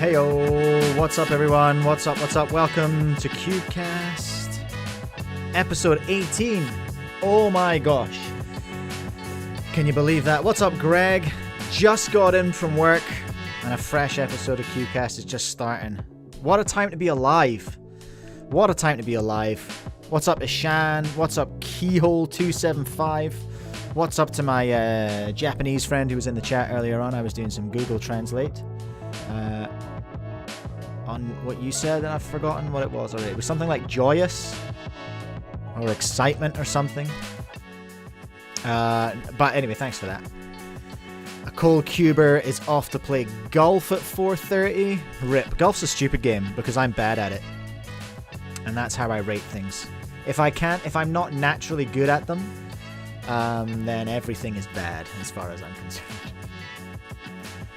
Heyo, what's up everyone? What's up? Welcome to Cubecast, episode 18. Oh my gosh. Can you believe that? What's up, Greg? Just got in from work and a fresh episode of Cubecast is just starting. What a time to be alive. What a time to be alive. What's up, Ishan? What's up, Keyhole275? What's up to my Japanese friend who was in the chat earlier on? I was doing some Google Translate on what you said, and I've forgotten what it was already. It was something like joyous or excitement or something. But anyway, thanks for that. A cold cuber is off to play golf at 4:30. Rip. Golf's a stupid game because I'm bad at it. And that's how I rate things. If I'm not naturally good at them, then everything is bad as far as I'm concerned.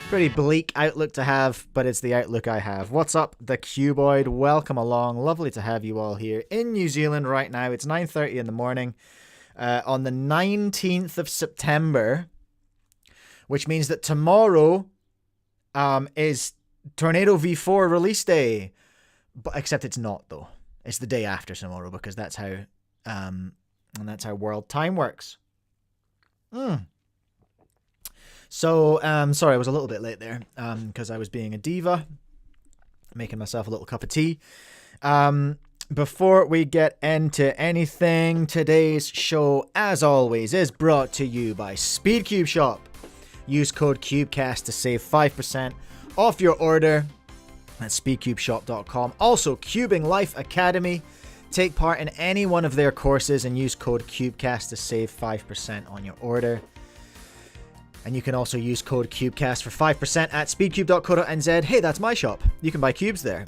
Pretty bleak outlook to have, but it's the outlook I have. What's up, the Cuboid? Welcome along. Lovely to have you all here in New Zealand right now. It's 9:30 in the morning on the 19th of September, which means that tomorrow is Tornado V4 release day. But except it's not, though. It's the day after tomorrow because that's how world time works. So, sorry, I was a little bit late there because I was being a diva, making myself a little cup of tea. Before we get into anything, today's show, as always, is brought to you by Speedcube Shop. Use code Cubecast to save 5% off your order at speedcubeshop.com. Also, Cubing Life Academy. Take part in any one of their courses and use code Cubecast to save 5% on your order. And you can also use code Cubecast for 5% at speedcube.co.nz. Hey, that's my shop. You can buy cubes there.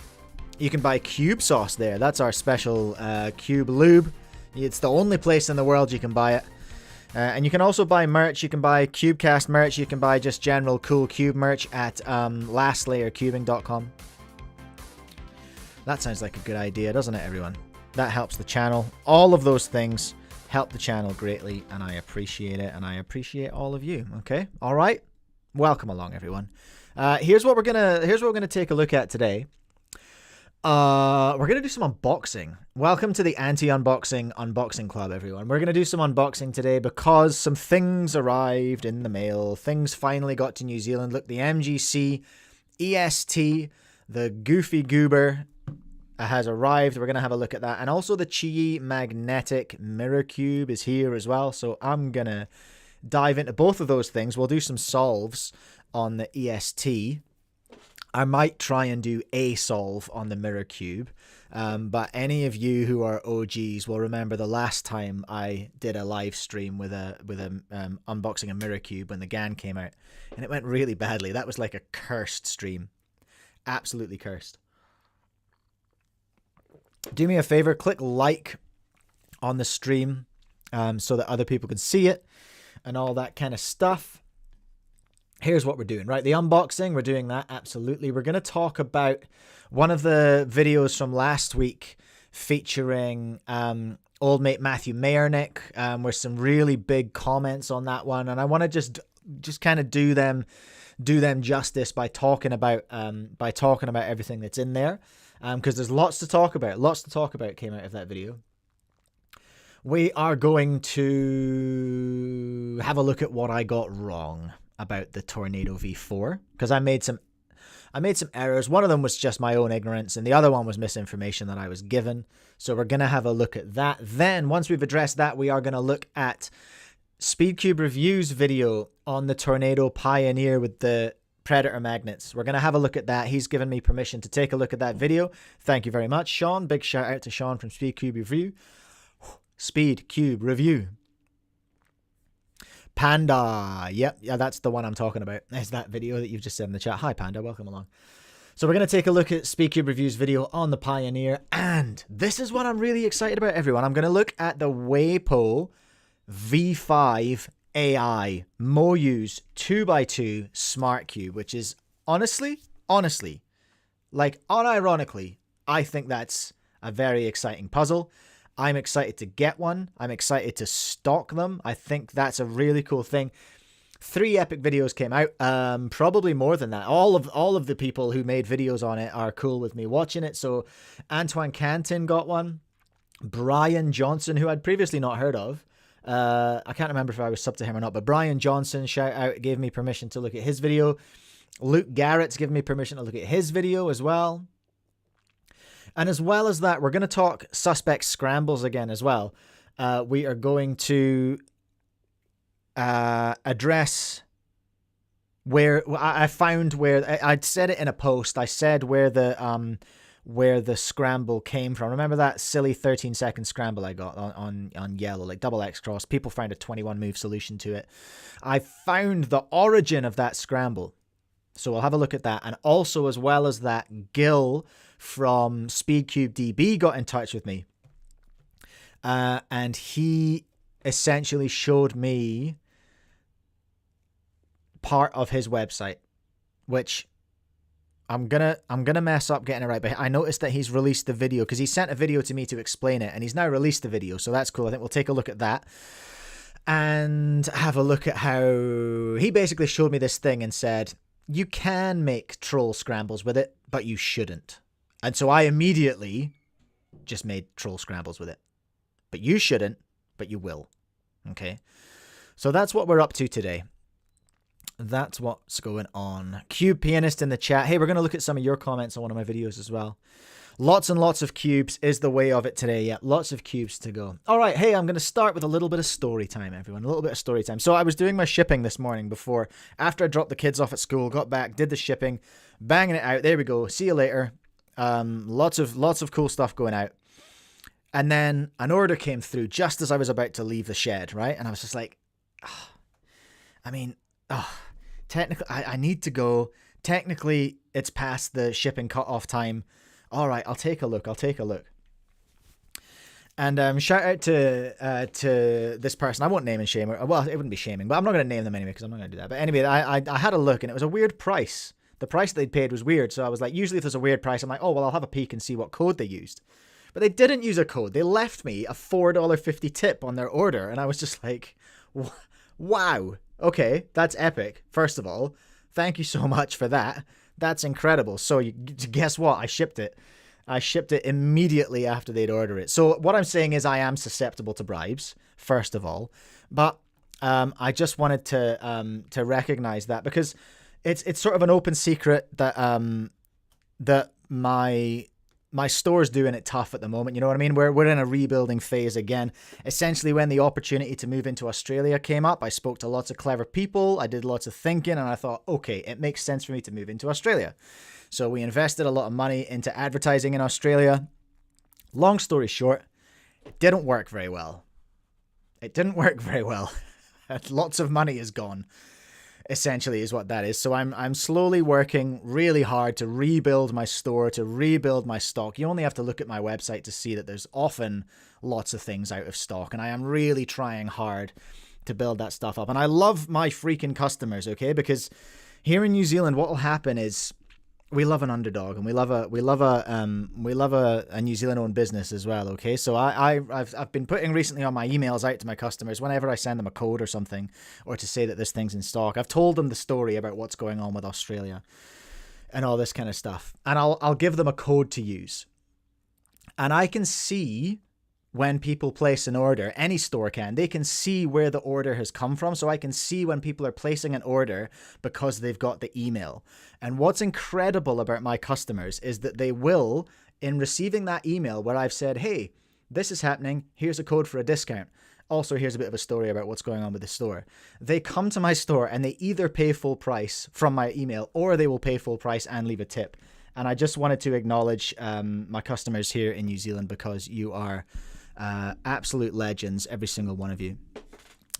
You can buy cube sauce there. That's our special cube lube. It's the only place in the world you can buy it. And you can also buy merch. You can buy Cubecast merch. You can buy just general cool cube merch at lastlayercubing.com. That sounds like a good idea, doesn't it, everyone? That helps the channel. All of those things help the channel greatly, and I appreciate it, and I appreciate all of you. Okay, all right. Welcome along, everyone. Here's what we're gonna take a look at today. We're gonna do some unboxing. Welcome to the anti-unboxing club, everyone. We're gonna do some unboxing today because some things arrived in the mail. Things finally got to New Zealand. Look, the MGC EST, the Goofy Goober, has arrived. We're going to have a look at that. And also the Qi Magnetic Mirror Cube is here as well. So I'm going to dive into both of those things. We'll do some solves on the EST. I might try and do a solve on the Mirror Cube. But any of you who are OGs will remember the last time I did a live stream with unboxing a Mirror Cube when the GAN came out. And it went really badly. That was like a cursed stream. Absolutely cursed. Do me a favor, click like on the stream so that other people can see it and all that kind of stuff. Here's what we're doing, right? The unboxing, we're doing that, absolutely. We're going to talk about one of the videos from last week featuring old mate Matthew Mayernick with some really big comments on that one. And I want to just kind of do them justice by talking about everything that's in there. Because there's lots to talk about came out of that video. We are going to have a look at what I got wrong about the Tornado V4, because I made some errors. One of them was just my own ignorance, and the other one was misinformation that I was given. So we're going to have a look at that. Then, once we've addressed that, we are going to look at Speedcube Review's video on the Tornado Pioneer with the Predator magnets. We're going to have a look at that. He's given me permission to take a look at that video. Thank you very much, Sean. Big shout out to Sean from Speedcube Review. Speedcube Review. Panda. Yep, yeah, that's the one I'm talking about. There's that video that you've just said in the chat. Hi, Panda. Welcome along. So we're going to take a look at Speedcube Review's video on the Pioneer. And this is what I'm really excited about, everyone. I'm going to look at the Weipo V5 AI Moyu's 2x2 Smart Cube, which is honestly, like unironically, I think that's a very exciting puzzle. I'm excited to get one. I'm excited to stock them. I think that's a really cool thing. 3 epic videos came out. Probably more than that. All of the people who made videos on it are cool with me watching it. So Antoine Canton got one. Brian Johnson, who I'd previously not heard of. I can't remember if I was subbed to him or not, but Brian Johnson, shout out, gave me permission to look at his video. Luke Garrett's given me permission to look at his video as well. And as well as that, we're going to talk suspect scrambles again as well. We are going to address where I found where I'd said it in a post. I said where the scramble came from. Remember that silly 13-second scramble I got on yellow, like double X cross? People found a 21 move solution to it. I found the origin of that scramble. So we'll have a look at that. And also, as well as that, Gil from SpeedCubeDB got in touch with me. And he essentially showed me part of his website, which I'm gonna mess up getting it right, but I noticed that he's released the video because he sent a video to me to explain it, and he's now released the video, so that's cool. I think we'll take a look at that and have a look at how he basically showed me this thing and said, you can make troll scrambles with it, but you shouldn't. And so I immediately just made troll scrambles with it. But you shouldn't, but you will. Okay? So that's what we're up to today. That's what's going on. Cube Pianist in the chat. Hey, we're going to look at some of your comments on one of my videos as well. Lots and lots of cubes is the way of it today. Yeah, lots of cubes to go. All right, hey, I'm going to start with a little bit of story time, everyone. A little bit of story time. So I was doing my shipping this morning after I dropped the kids off at school, got back, did the shipping, banging it out. There we go. See you later. Lots of cool stuff going out. And then an order came through just as I was about to leave the shed, right? And I was just like, technically, I need to go. Technically, it's past the shipping cutoff time. All right, I'll take a look. And shout out to this person. I won't name and shame her. Well, it wouldn't be shaming, but I'm not going to name them anyway because I'm not going to do that. But anyway, I had a look and it was a weird price. The price they'd paid was weird. So I was like, usually if there's a weird price, I'm like, oh, well, I'll have a peek and see what code they used. But they didn't use a code. They left me a $4.50 tip on their order. And I was just like, wow. Okay, that's epic. First of all, thank you so much for that. That's incredible. So guess what? I shipped it. I shipped it immediately after they'd order it. So what I'm saying is I am susceptible to bribes, first of all. But I just wanted to recognize that because it's sort of an open secret that that my store's doing it tough at the moment. You know what I mean? We're in a rebuilding phase again. Essentially, when the opportunity to move into Australia came up, I spoke to lots of clever people. I did lots of thinking and I thought, okay, it makes sense for me to move into Australia. So we invested a lot of money into advertising in Australia. Long story short, it didn't work very well. Lots of money is gone. Essentially is what that is. So I'm slowly working really hard to rebuild my store, to rebuild my stock. You only have to look at my website to see that there's often lots of things out of stock. And I am really trying hard to build that stuff up. And I love my freaking customers, okay? Because here in New Zealand, what will happen is we love an underdog and we love a New Zealand-owned business as well, okay? So I've been putting recently on my emails out to my customers whenever I send them a code or something, or to say that this thing's in stock. I've told them the story about what's going on with Australia and all this kind of stuff, and I'll give them a code to use. And I can see when people place an order, any store can, they can see where the order has come from. So I can see when people are placing an order because they've got the email. And what's incredible about my customers is that they will, in receiving that email where I've said, hey, this is happening, here's a code for a discount. Also, here's a bit of a story about what's going on with the store. They come to my store and they either pay full price from my email or they will pay full price and leave a tip. And I just wanted to acknowledge my customers here in New Zealand because you are absolute legends, every single one of you.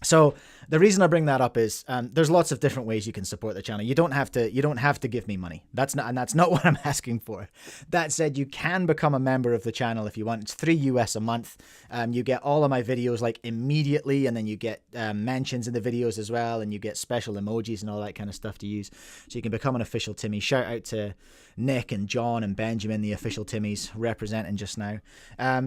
So the reason I bring that up is there's lots of different ways you can support the channel. You don't have to give me money. That's not what I'm asking for. That said, you can become a member of the channel if you want. It's $3 US a month. You get all of my videos like immediately, and then you get mentions in the videos as well, and you get special emojis and all that kind of stuff to use. So you can become an official Timmy. Shout out to Nick and John and Benjamin, the official Timmies, representing just now.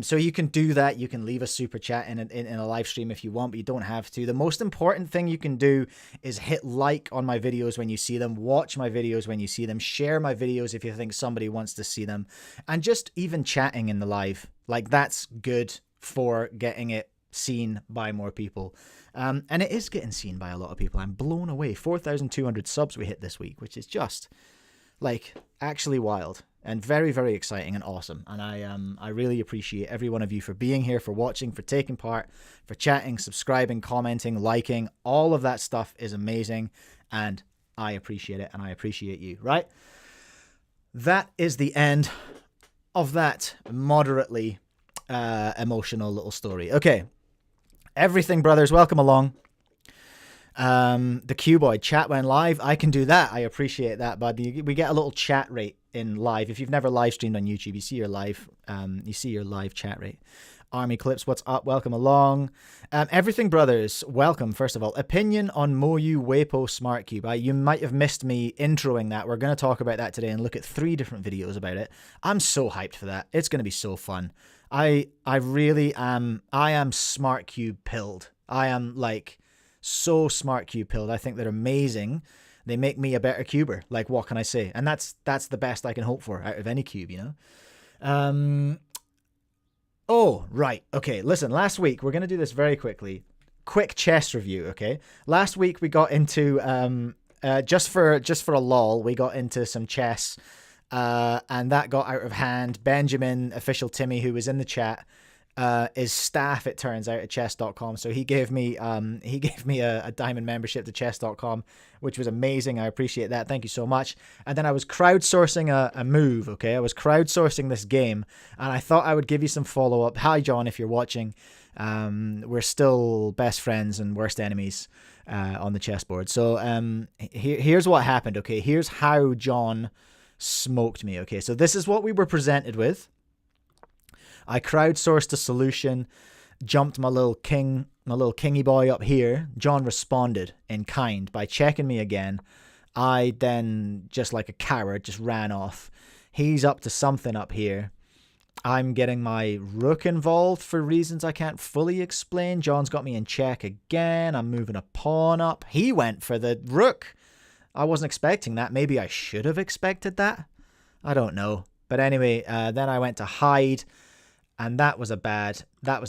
So you can do that. You can leave a super chat in a live stream if you want, but you don't have to. The most important thing you can do is hit like on my videos when you see them, watch my videos when you see them, share my videos if you think somebody wants to see them, and just even chatting in the live. Like, that's good for getting it seen by more people. And it is getting seen by a lot of people. I'm blown away. 4,200 subs we hit this week, which is just like actually wild and very, very exciting and awesome. And I really appreciate every one of you for being here, for watching, for taking part, for chatting, subscribing, commenting, liking. All of that stuff is amazing, and I appreciate it, and I appreciate you, right? That is the end of that moderately emotional little story. Okay. Everything brothers, welcome along. The Cuboid chat went live. I can do that. I appreciate that, bud. We get a little chat rate in live. If you've never live streamed on YouTube, you see your live chat rate. Army Clips, what's up? Welcome along. Everything brothers, welcome. First of all, opinion on Moyu Weipo Smart Cube. You might have missed me introing that. We're going to talk about that today and look at 3 different videos about it. I'm so hyped for that. It's going to be so fun. I really am. I am Smart Cube pilled. I am like so Smart Cube pilled. I think they're amazing. They make me a better cuber. Like, what can I say? And that's the best I can hope for out of any cube, you know? Oh, right. Okay, listen, last week, we're going to do this very quickly. Quick chess review, okay? Last week we got into, just for a lull, we got into some chess, and that got out of hand. Benjamin, official Timmy, who was in the chat, is staff, it turns out, at chess.com. So he gave me a diamond membership to chess.com, which was amazing. I appreciate that. Thank you so much. And then I was crowdsourcing a move, okay? I was crowdsourcing this game, and I thought I would give you some follow-up. Hi, John, if you're watching. We're still best friends and worst enemies on the chessboard. So here's what happened, okay? Here's how John smoked me, okay? So this is what we were presented with. I crowdsourced a solution, jumped my little kingy boy up here. John responded in kind by checking me again. I then, just like a coward, just ran off. He's up to something up here. I'm getting my rook involved for reasons I can't fully explain. John's got me in check again. I'm moving a pawn up. He went for the rook. I wasn't expecting that. Maybe I should have expected that. I don't know. But anyway, then I went to hide. And that was a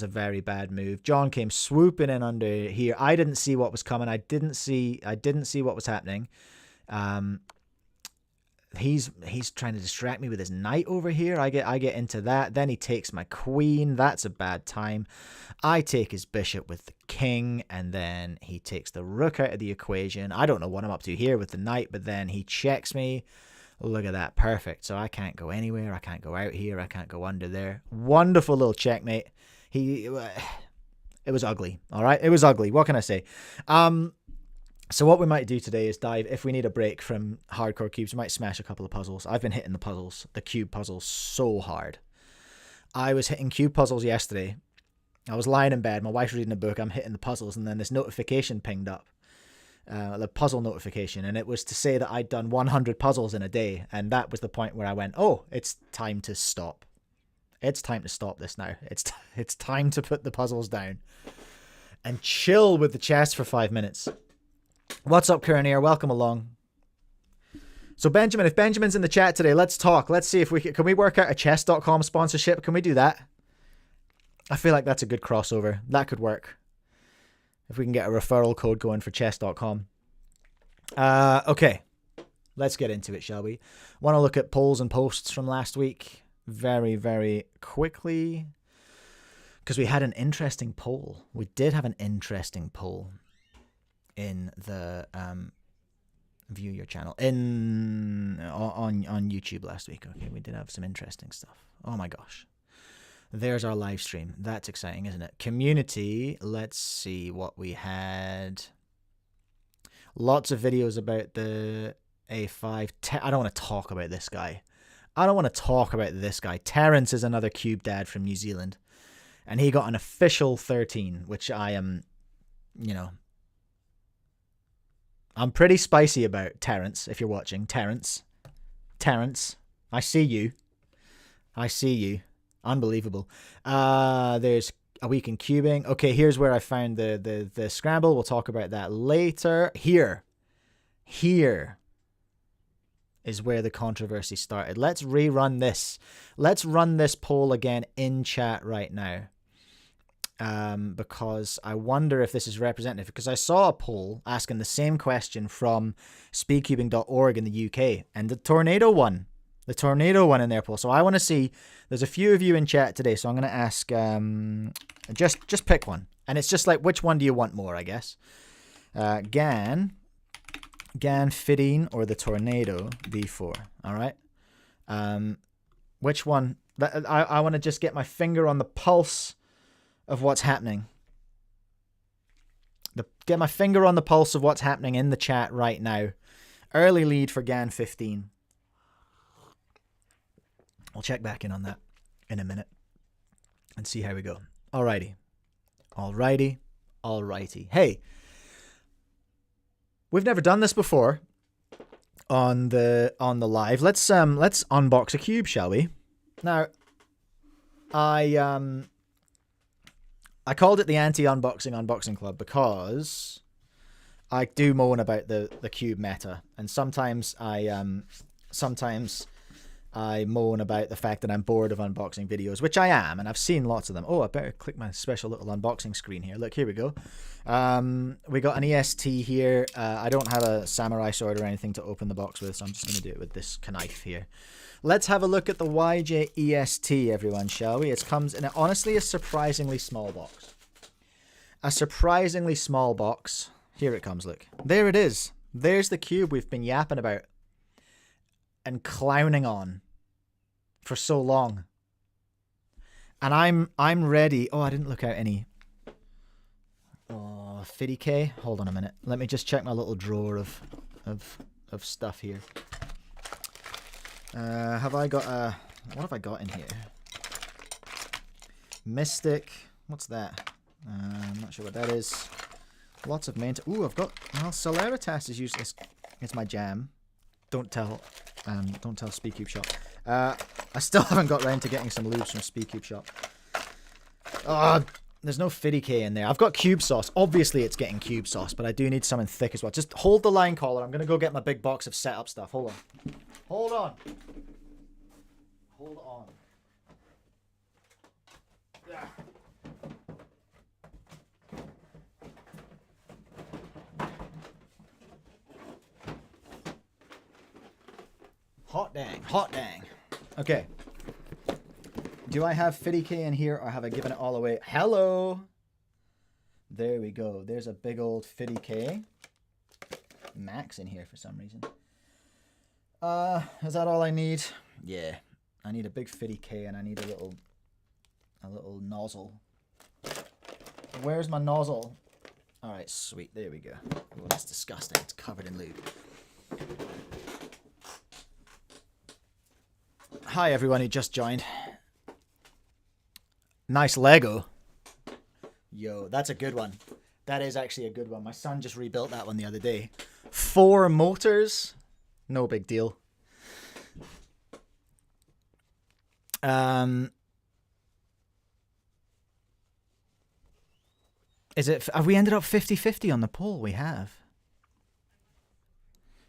very bad move. John came swooping in under here. I didn't see what was coming. I didn't see what was happening. He's trying to distract me with his knight over here. I get into that. Then he takes my queen. That's a bad time. I take his bishop with the king, and then he takes the rook out of the equation. I don't know what I'm up to here with the knight, but then he checks me. Look at that. Perfect. So I can't go anywhere. I can't go out here. I can't go under there. Wonderful little checkmate. It was ugly. All right. It was ugly. What can I say? So what we might do today is dive, if we need a break from hardcore cubes, we might smash a couple of puzzles. I've been hitting the cube puzzles so hard. I was hitting cube puzzles yesterday. I was lying in bed. My wife's reading a book. I'm hitting the puzzles, and then this notification pinged up. The puzzle notification, and it was to say that I'd done 100 puzzles in a day, and that was the point where I went, oh, it's time to stop. It's time to stop this now. It's time to put the puzzles down and chill with the chess for 5 minutes. What's up, Curnier? Welcome along. So Benjamin, if Benjamin's in the chat today, let's talk. Let's see if can we work out a chess.com sponsorship? Can we do that? I feel like that's a good crossover. That could work. If we can get a referral code going for chess.com. Okay, let's get into it, shall we? Want to look at polls and posts from last week very, very quickly, because we had an interesting poll. We did have an interesting poll in the view your channel on YouTube last week. Okay, we did have some interesting stuff. Oh my gosh. There's our live stream. That's exciting, isn't it? Community. Let's see what we had. Lots of videos about the A5. I don't want to talk about this guy. Terrence is another cube dad from New Zealand. And he got an official 13, which I am, I'm pretty spicy about. Terrence, if you're watching. Terrence. I see you. I see you. Unbelievable. There's a week in cubing. Okay, here's where I found the scramble. We'll talk about that later. Here is where the controversy started. Let's rerun this. Let's run this poll again in chat right now. Because I wonder if this is representative. Because I saw a poll asking the same question from speedcubing.org in the UK, and the tornado won. The tornado won in their poll. So I want to see. There's a few of you in chat today, so I'm going to ask. Just pick one, and it's just like, which one do you want more? I guess. Gan 15 or the tornado V4. All right. Which one? I want to just get my finger on the pulse of what's happening. Get my finger on the pulse of what's happening in the chat right now. Early lead for Gan 15. I'll check back in on that in a minute and see how we go. Alrighty. Hey, we've never done this before on the live. Let's unbox a cube, shall we? Now, I called it the anti-unboxing club because I do moan about the cube meta, and sometimes I moan about the fact that I'm bored of unboxing videos, which I am, and I've seen lots of them. Oh, I better click my special little unboxing screen here. Look, here we go. We got an EST here. I don't have a samurai sword or anything to open the box with, so I'm just going to do it with this knife here. Let's have a look at the YJ EST, everyone, shall we? It comes in, honestly, a surprisingly small box. A surprisingly small box. Here it comes, look. There it is. There's the cube we've been yapping about and clowning on for so long. And I'm ready. Oh, I didn't look out any. Oh, 50K. Hold on a minute. Let me just check my little drawer of stuff here. Have I got what have I got in here? Mystic. What's that? I'm not sure what that is. Lots of main. Ooh, I've got. Well, Celeritas is usually. It's my jam. Don't tell Speedcube Shop. I still haven't got round to getting some lubes from Speedcube Shop. There's no 50K in there. I've got cube sauce. Obviously, it's getting cube sauce, but I do need something thick as well. Just hold the line, caller. I'm gonna go get my big box of setup stuff. Hold on. Hold on. Hold on. Yeah. Hot dang, hot dang. Okay. Do I have 50K in here, or have I given it all away? Hello. There we go. There's a big old 50K. Max in here for some reason. Is that all I need? Yeah. I need a big 50K, and I need a little nozzle. Where's my nozzle? All right, sweet. There we go. Oh, that's disgusting. It's covered in lube. Hi, everyone who just joined. Nice Lego. Yo, that's a good one. That is actually a good one. My son just rebuilt that one the other day. 4 motors. No big deal. Have we ended up 50-50 on the poll? We have.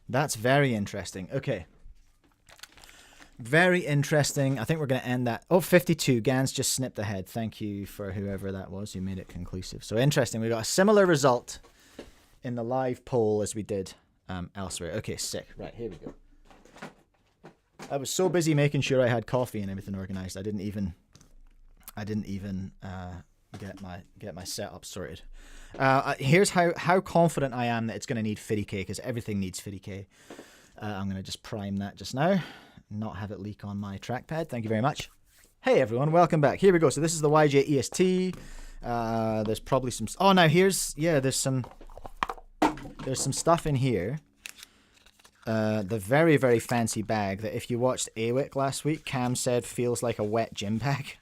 That's very interesting. Okay. Very interesting. I think we're going to end that. Oh, 52. Gans just snipped ahead. Thank you for whoever that was who made it conclusive. So interesting. We got a similar result in the live poll as we did elsewhere. Okay, sick. Right, here we go. I was so busy making sure I had coffee and everything organized. I didn't even get my setup sorted. Here's how confident I am that it's going to need 50K, because everything needs 50K. I'm going to just prime that just now. Not have it leak on my trackpad. Thank you very much. Hey everyone, welcome back. Here we go. So this is the YJ EST. There's probably some. Oh, now there's some stuff in here. The very, very fancy bag that, if you watched AWIC last week, Cam said feels like a wet gym bag.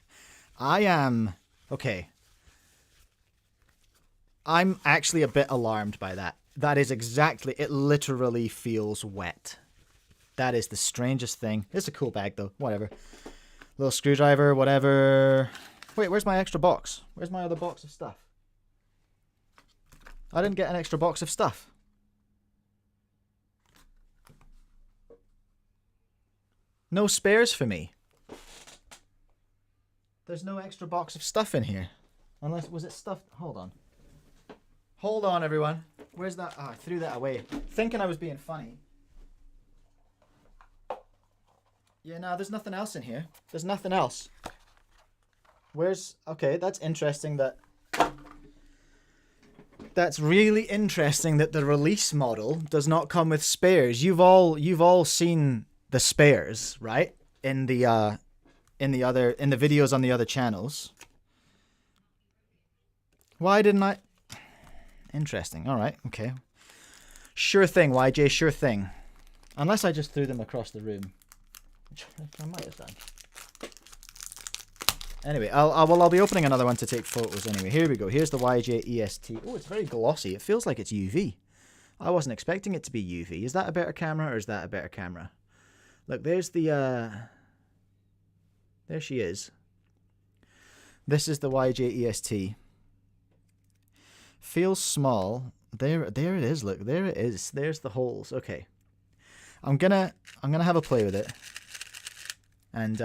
Okay. I'm actually a bit alarmed by that. That is exactly. It literally feels wet. That is the strangest thing. It's a cool bag though. Whatever. Little screwdriver, whatever. Wait, where's my extra box? Where's my other box of stuff? I didn't get an extra box of stuff. No spares for me. There's no extra box of stuff in here. Unless, was it stuff? Hold on. Hold on, everyone. Where's that? Oh, I threw that away. Thinking I was being funny. Yeah, no, there's nothing else in here. There's nothing else. Where's... Okay, that's interesting that... That's really interesting that the release model does not come with spares. You've all seen the spares, right? In the videos on the other channels. Why didn't I? Interesting. All right. Okay. Sure thing, YJ. Sure thing. Unless I just threw them across the room. I might have done. Anyway, I'll be opening another one to take photos anyway. Here we go. Here's the YJ EST. Oh, it's very glossy. It feels like it's UV. I wasn't expecting it to be UV. Is that a better camera or is that a better camera? Look, there's the... There she is. This is the YJ EST. Feels small. There it is. Look, there it is. There's the holes. Okay. I'm gonna have a play with it. And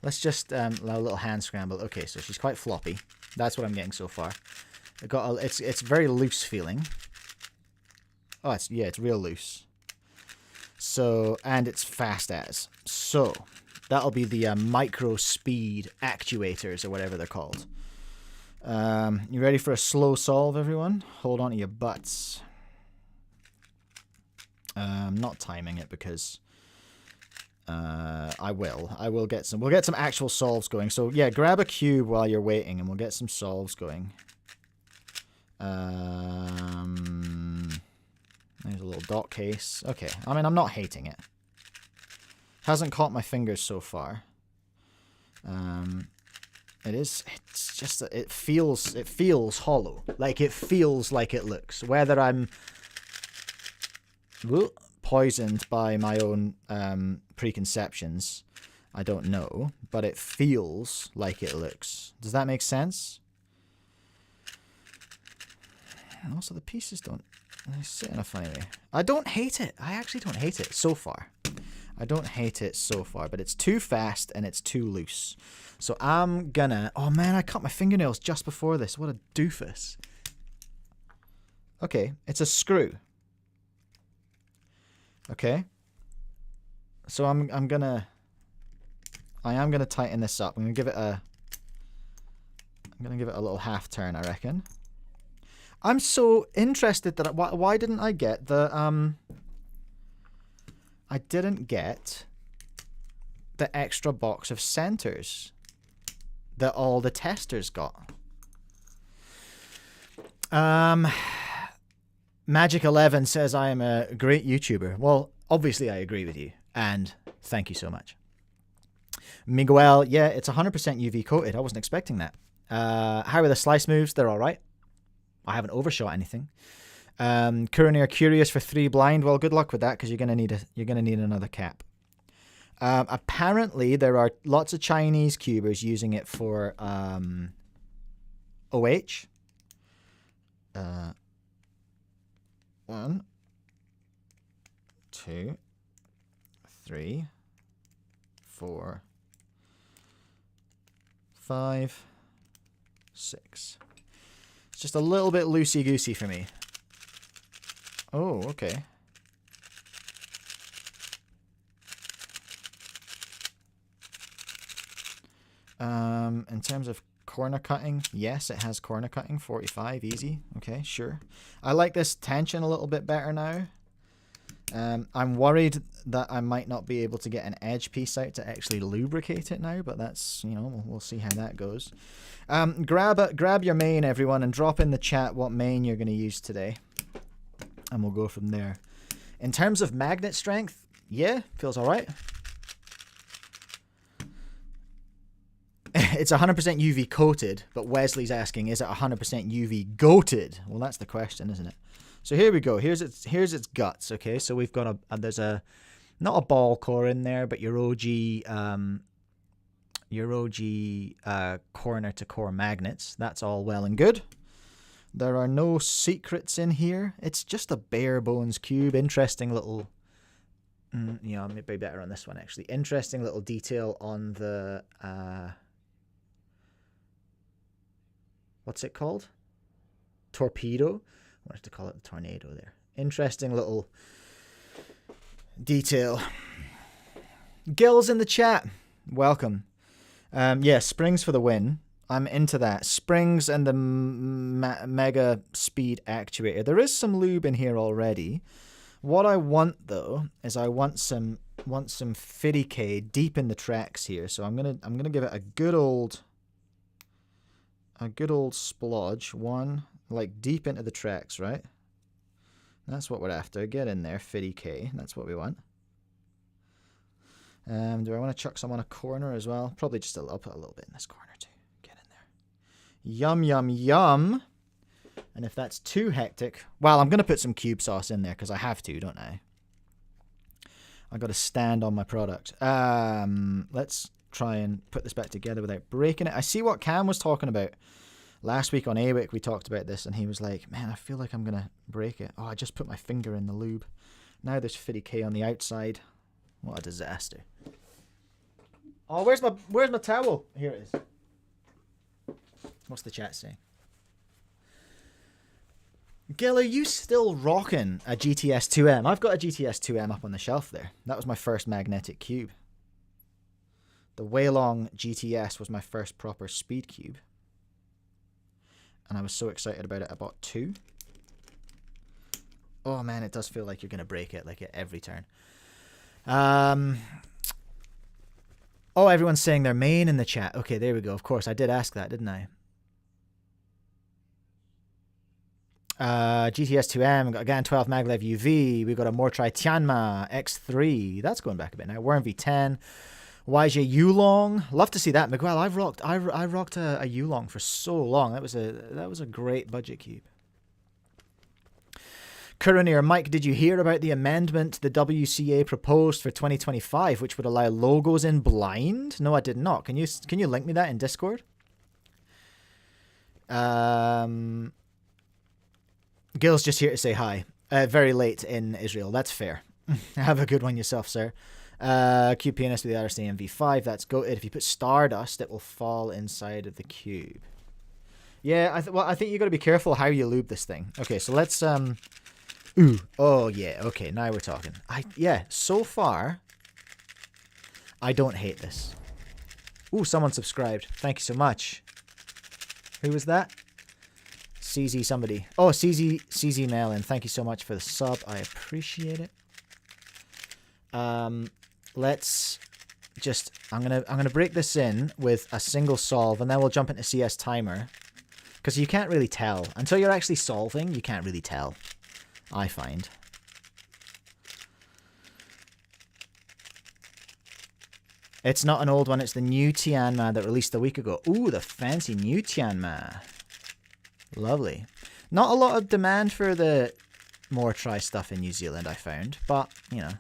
let's just a little hand scramble. Okay, so she's quite floppy. That's what I'm getting so far. It's very loose feeling. Oh, it's real loose. So, and it's fast as. So, that'll be the micro speed actuators or whatever they're called. You ready for a slow solve, everyone? Hold on to your butts. I'm not timing it because I will get some. We'll get some actual solves going. So yeah, grab a cube while you're waiting, and we'll get some solves going. There's a little dot case. Okay, I mean I'm not hating it. Hasn't caught my fingers so far. It's just it feels hollow. Like it feels like it looks. Whether I'm poisoned by my own preconceptions, I don't know, but it feels like it looks. Does that make sense? And also the pieces they sit in a funny way. I don't hate it. I actually don't hate it so far. I don't hate it so far, but it's too fast and it's too loose. So I'm gonna... Oh man, I cut my fingernails just before this. What a doofus. Okay, it's a screw. Okay. So I am gonna tighten this up. I'm gonna give it a little half turn, I reckon. I'm so interested that why didn't I get the I didn't get the extra box of centers that all the testers got. Magic 11 says I am a great YouTuber. Well, obviously I agree with you, and thank you so much. Miguel, yeah, it's 100% UV coated. I wasn't expecting that. How are the slice moves? They're all right. I haven't overshot anything. Currently curious for 3 blind. Well, good luck with that because you're gonna need another cap. Apparently, there are lots of Chinese cubers using it for OH. 1, 2, 3, 4, 5, 6. It's just a little bit loosey-goosey for me. Oh, okay. In terms of corner cutting, yes, it has corner cutting, 45, easy. Okay, sure. I like this tension a little bit better now. I'm worried that I might not be able to get an edge piece out to actually lubricate it now, but that's, you know, we'll see how that goes. Grab your main, everyone, and drop in the chat what main you're going to use today. And we'll go from there. In terms of magnet strength, yeah, feels all right. It's 100% UV coated, but Wesley's asking, is it 100% UV goated? Well, that's the question, isn't it? So here we go. Here's its guts. Okay, so we've got there's not a ball core in there, but your OG corner to core magnets. That's all well and good. There are no secrets in here. It's just a bare bones cube. Interesting little, maybe better on this one actually. Interesting little detail on the what's it called? Torpedo. I wanted to call it the tornado there. Interesting little detail. Gills in the chat. Welcome. Yeah, springs for the win. I'm into that. Springs and the mega speed actuator. There is some lube in here already. What I want though is I want some 50k deep in the tracks here. So I'm gonna give it a good old splodge. One, like deep into the tracks, right? That's what we're after. Get in there, 50k. That's what we want. Do I want to chuck some on a corner as well? Probably just I'll put a little bit in this corner too. Get in there. Yum, yum, yum. And if that's too hectic, well, I'm going to put some cube sauce in there because I have to, don't I? I've got to stand on my product. Let's try and put this back together without breaking it. I see what Cam was talking about. Last week on AWIC, we talked about this, and he was like, man, I feel like I'm going to break it. Oh, I just put my finger in the lube. Now there's 50k on the outside. What a disaster. Oh, where's my towel? Here it is. What's the chat saying? Gil, are you still rocking a GTS 2M? I've got a GTS 2M up on the shelf there. That was my first magnetic cube. The Weilong GTS was my first proper speed cube. And I was so excited about it, I bought two. Oh man, it does feel like you're going to break it like at every turn. Oh, everyone's saying their main in the chat. Okay, there we go. Of course, I did ask that, didn't I? GTS 2M, we've got a GAN 12 Maglev UV, we've got a Mortri Tianma X3, that's going back a bit now. Worm V10, YJ Yulong, love to see that. Miguel, I rocked a Yulong for so long. That was a great budget cube. Kuranir, Mike, did you hear about the amendment the WCA proposed for 2025, which would allow logos in blind? No, I did not. Can you link me that in Discord? Gil's just here to say hi. Very late in Israel. That's fair. Have a good one yourself, sir. Cube pianist with the RSAM V5. That's goated. If you put stardust, it will fall inside of the cube. Yeah, I think you got to be careful how you lube this thing. Okay, so let's Ooh. Oh yeah. Okay, now we're talking. So far, I don't hate this. Ooh, someone subscribed. Thank you so much. Who was that? CZ somebody. Oh, CZ Melon. Thank you so much for the sub. I appreciate it. Let's just I'm gonna break this in with a single solve, and then we'll jump into CS timer, because you can't really tell until you're actually solving. You can't really tell, I find. It's not an old one. It's the new Tianma that released a week ago. Ooh, the fancy new Tianma. Lovely. Not a lot of demand for the Mortri stuff in New Zealand, I found. But, you know.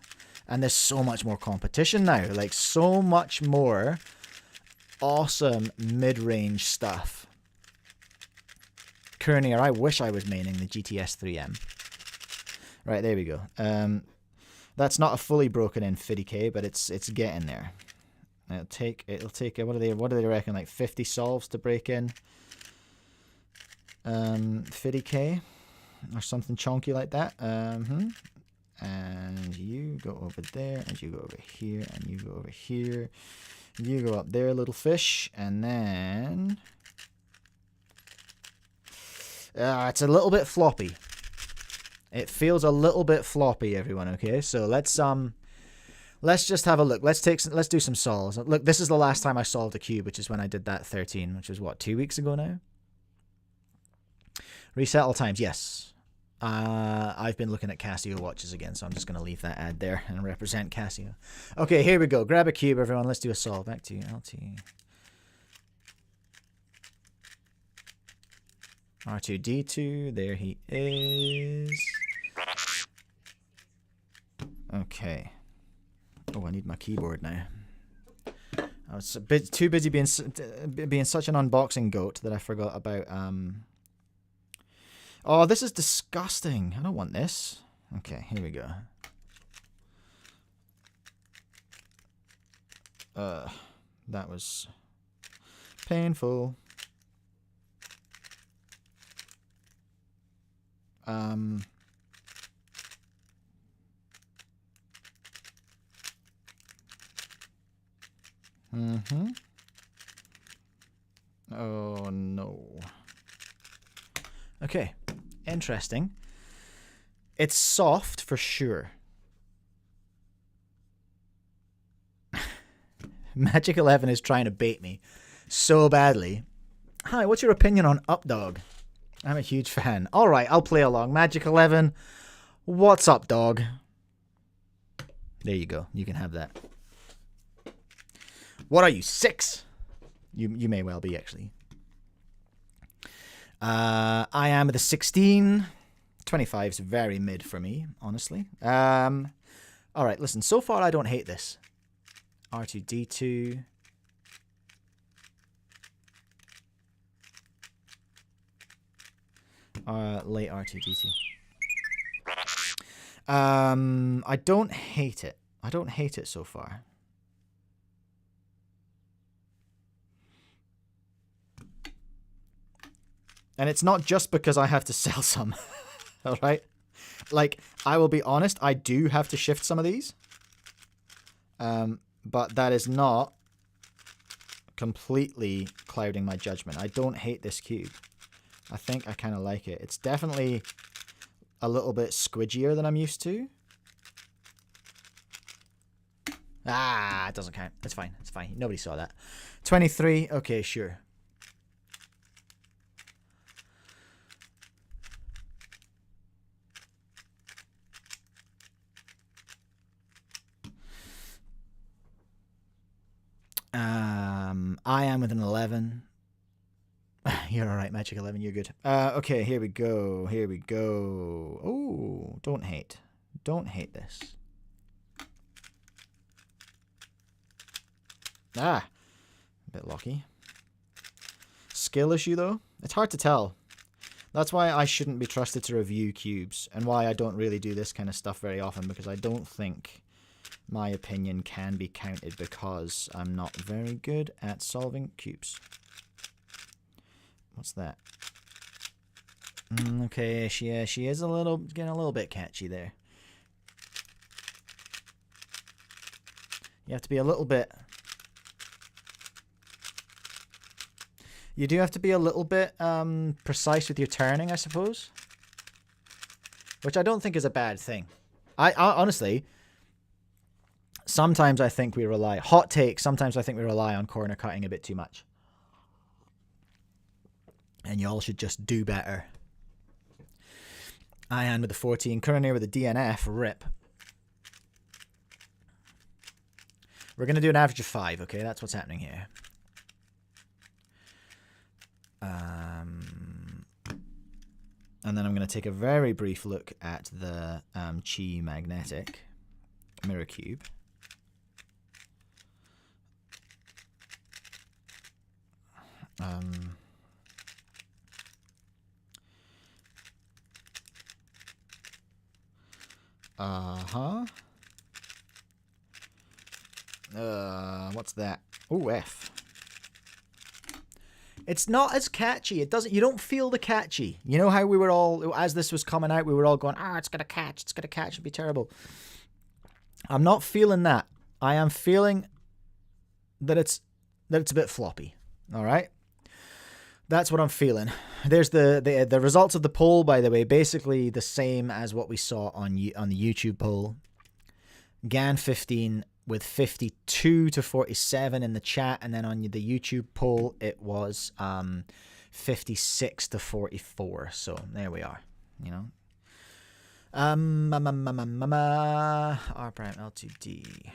And there's so much more competition now. Like, so much more awesome mid-range stuff. Kurnier, I wish I was maining the GTS 3M. Right, there we go. That's not a fully broken in 50k, but it's getting there. It'll take what do they reckon, like 50 solves to break in 50k or something chonky like that. And you go over there, and you go over here, and you go over here. You go up there, little fish, and then it's a little bit floppy. It feels a little bit floppy, everyone. Okay, so let's just have a look. Let's do some solves. Look, this is the last time I solved a cube, which is when I did that 13, which was what, 2 weeks ago now. Resettle times, yes. I've been looking at Casio watches again, so I'm just going to leave that ad there and represent Casio. Okay, here we go. Grab a cube, everyone. Let's do a solve. Back to LT. R2D2, there he is. Okay. Oh, I need my keyboard now. I was a bit too busy being such an unboxing goat that I forgot about. Oh, this is disgusting. I don't want this. Okay, here we go. That was painful. Oh no. Okay, interesting. It's soft for sure. Magic 11 is trying to bait me so badly. Hi, what's your opinion on Updog? I'm a huge fan. All right, I'll play along. Magic 11, what's up, dog? There you go. You can have that. What are you, 6? You may well be, actually. I am with a 16. 25 is very mid for me, honestly. All right, listen. So far, I don't hate this. R2D2. Late R2D2. I don't hate it. I don't hate it so far. And it's not just because I have to sell some. All right? Like, I will be honest, I do have to shift some of these. But that is not completely clouding my judgment. I don't hate this cube. I think I kind of like it. It's definitely a little bit squidgier than I'm used to. Ah, it doesn't count. It's fine. It's fine. Nobody saw that. 23. Okay, sure. I am with an 11. You're all right, Magic 11. You're good. Okay, here we go. Here we go. Oh, don't hate. Don't hate this. Ah, a bit lucky. Skill issue, though? It's hard to tell. That's why I shouldn't be trusted to review cubes, and why I don't really do this kind of stuff very often, because I don't think my opinion can be counted, because I'm not very good at solving cubes. What's that? Okay, she is getting a little bit catchy there. You have to be a little bit... You do have to be a little bit precise with your turning, I suppose. Which I don't think is a bad thing. I honestly... Sometimes I think we rely... Hot take, sometimes I think we rely on corner cutting a bit too much. And y'all should just do better. I am with the 14. Coronary with a DNF. Rip. We're going to do an average of 5, okay? That's what's happening here. And then I'm going to take a very brief look at the Chi magnetic mirror cube. What's that? Oh, F. It's not as catchy. It doesn't. You don't feel the catchy. You know how we were all, as this was coming out, we were all going, it's gonna catch. It's gonna catch. It'll be terrible. I'm not feeling that. I am feeling that it's a bit floppy. All right. That's what I'm feeling. There's the results of the poll, by the way, basically the same as what we saw on the YouTube poll. GAN 15 with 52 to 47 in the chat, and then on the YouTube poll it was 56 to 44. So there we are. You know. R prime L2D.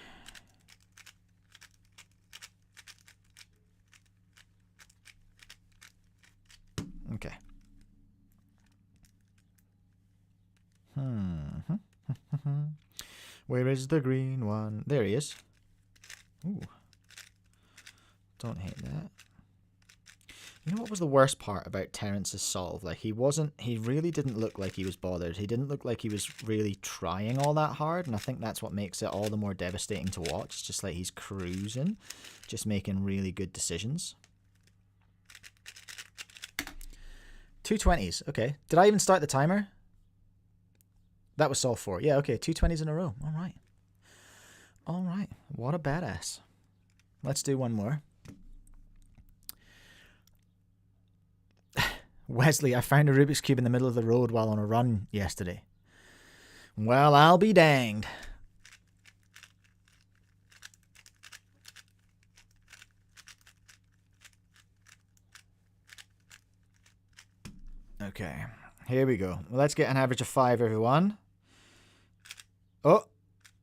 Okay. Where is the green one? There he is. Ooh. Don't hate that. You know what was the worst part about Terrence's solve? Like, he really didn't look like he was bothered. He didn't look like he was really trying all that hard, and I think that's what makes it all the more devastating to watch. It's just like he's cruising, just making really good decisions. 220s, okay. Did I even start the timer? That was solve 4. Yeah, okay, 220s in a row. All right. All right, what a badass. Let's do one more. Wesley, I found a Rubik's Cube in the middle of the road while on a run yesterday. Well, I'll be danged. Okay, here we go. Well, let's get an average of 5, everyone. Oh,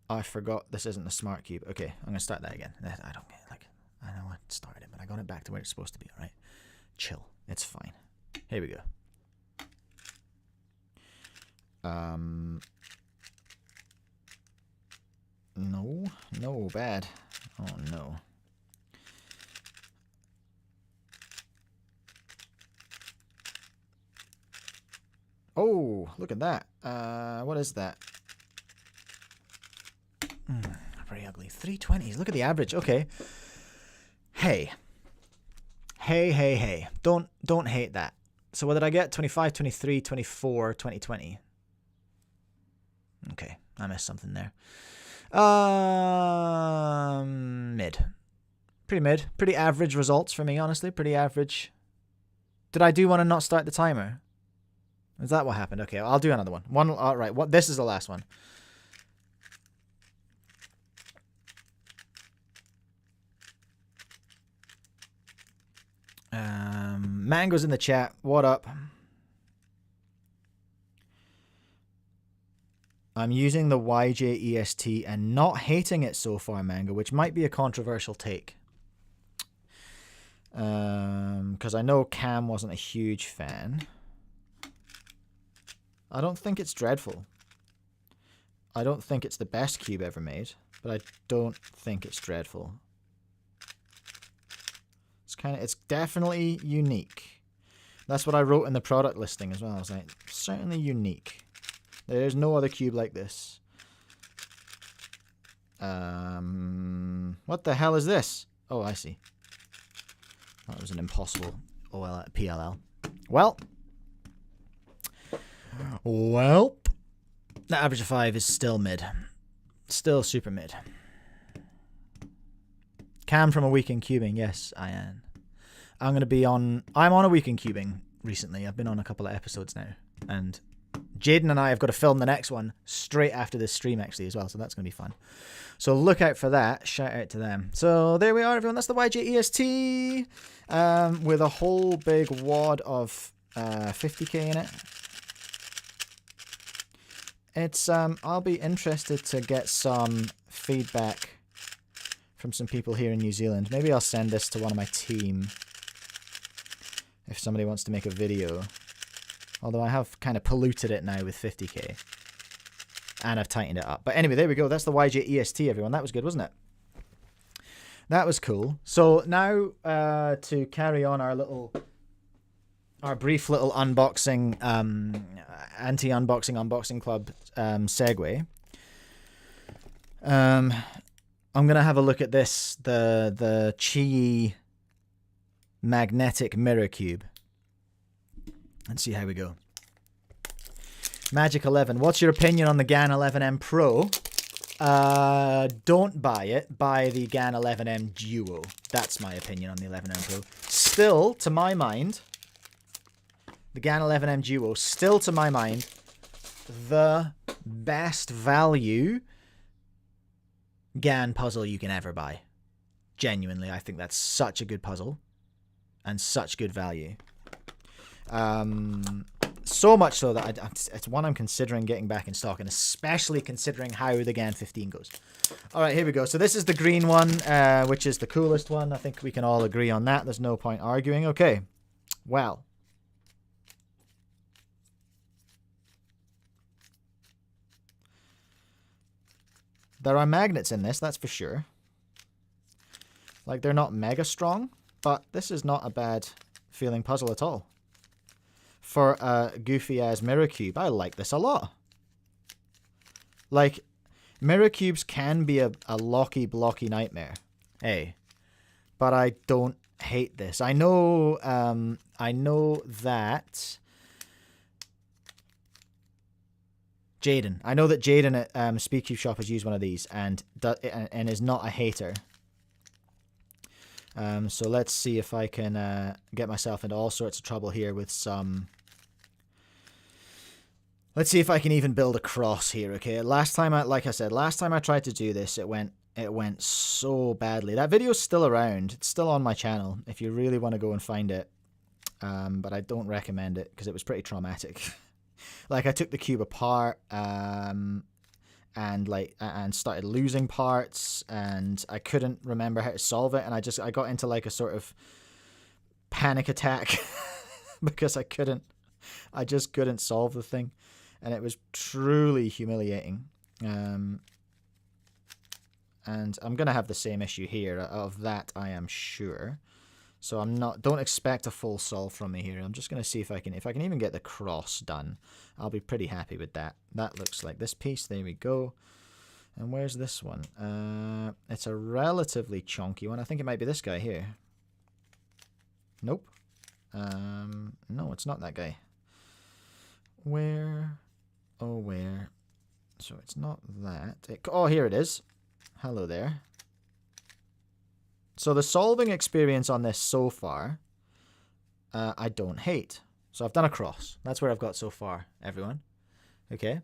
I forgot this isn't a smart cube. Okay, I'm going to start that again. I don't get, like, I know I started it, but I got it back to where it's supposed to be, all right? Chill, it's fine. Here we go. No, bad. Oh, no. Oh, look at that. What is that? Very ugly. 320s. Look at the average. Okay. Hey. Hey. Don't hate that. So what did I get? 25, 23, 24, 2020. Okay. I missed something there. Mid. Pretty mid. Pretty average results for me, honestly. Pretty average. Did I do want to not start the timer? Is that what happened? Okay, I'll do another one. All right. What? This is the last one. Mango's in the chat. What up? I'm using the YJEST and not hating it so far, Mango, which might be a controversial take. Because I know Cam wasn't a huge fan. I don't think it's dreadful. I don't think it's the best cube ever made, but I don't think it's dreadful. It's definitely unique. That's what I wrote in the product listing as well. I was like, certainly unique. There's no other cube like this. What the hell is this? Oh, I see. That was an impossible PLL. Well, the average of 5 is still mid. Still super mid. Cam from A Week in Cubing. Yes, I am. I'm on A Week in Cubing recently. I've been on a couple of episodes now. And Jaden and I have got to film the next one straight after this stream, actually, as well. So that's going to be fun. So look out for that. Shout out to them. So there we are, everyone. That's the YJEST with a whole big wad of 50k in it. It's I'll be interested to get some feedback from some people here in New Zealand. Maybe I'll send this to one of my team if somebody wants to make a video. Although I have kind of polluted it now with 50k. And I've tightened it up. But anyway, there we go. That's the YJEST, everyone. That was good, wasn't it? That was cool. So now to carry on our brief little unboxing, unboxing club segue. I'm gonna have a look at this, the Chi magnetic mirror cube. Let's see how we go. Magic 11. What's your opinion on the GAN 11M Pro? Don't buy it. Buy the GAN 11M Duo. That's my opinion on the 11M Pro. Still, to my mind, the GAN 11M Duo, still to my mind, the best value GAN puzzle you can ever buy. Genuinely, I think that's such a good puzzle and such good value. So much so that it's one I'm considering getting back in stock, and especially considering how the GAN 15 goes. All right, here we go. So this is the green one, which is the coolest one. I think we can all agree on that. There's no point arguing. Okay, well. There are magnets in this, that's for sure. Like, they're not mega strong, but this is not a bad feeling puzzle at all. For a goofy-ass mirror cube, I like this a lot. Like, mirror cubes can be a locky, blocky nightmare. Hey. But I don't hate this. I know that... Jaden. I know that Jaden at Speedcube Shop has used one of these and is not a hater. So let's see if I can get myself into all sorts of trouble here with some... Let's see if I can even build a cross here, okay? Last time I tried to do this, it went so badly. That video's still around. It's still on my channel if you really want to go and find it. But I don't recommend it because it was pretty traumatic. Like, I took the cube apart and started losing parts, and I couldn't remember how to solve it, and I got into like a sort of panic attack because I just couldn't solve the thing, and it was truly humiliating. And I'm gonna have the same issue here, of that I am sure. So don't expect a full solve from me here. I'm just gonna see if I can even get the cross done. I'll be pretty happy with that. That looks like this piece. There we go. And where's this one? It's a relatively chunky one. I think it might be this guy here. Nope. No, it's not that guy. Where? Oh, where? So it's not that. Oh, here it is. Hello there. So the solving experience on this so far, I don't hate. So I've done a cross. That's where I've got so far, everyone. Okay.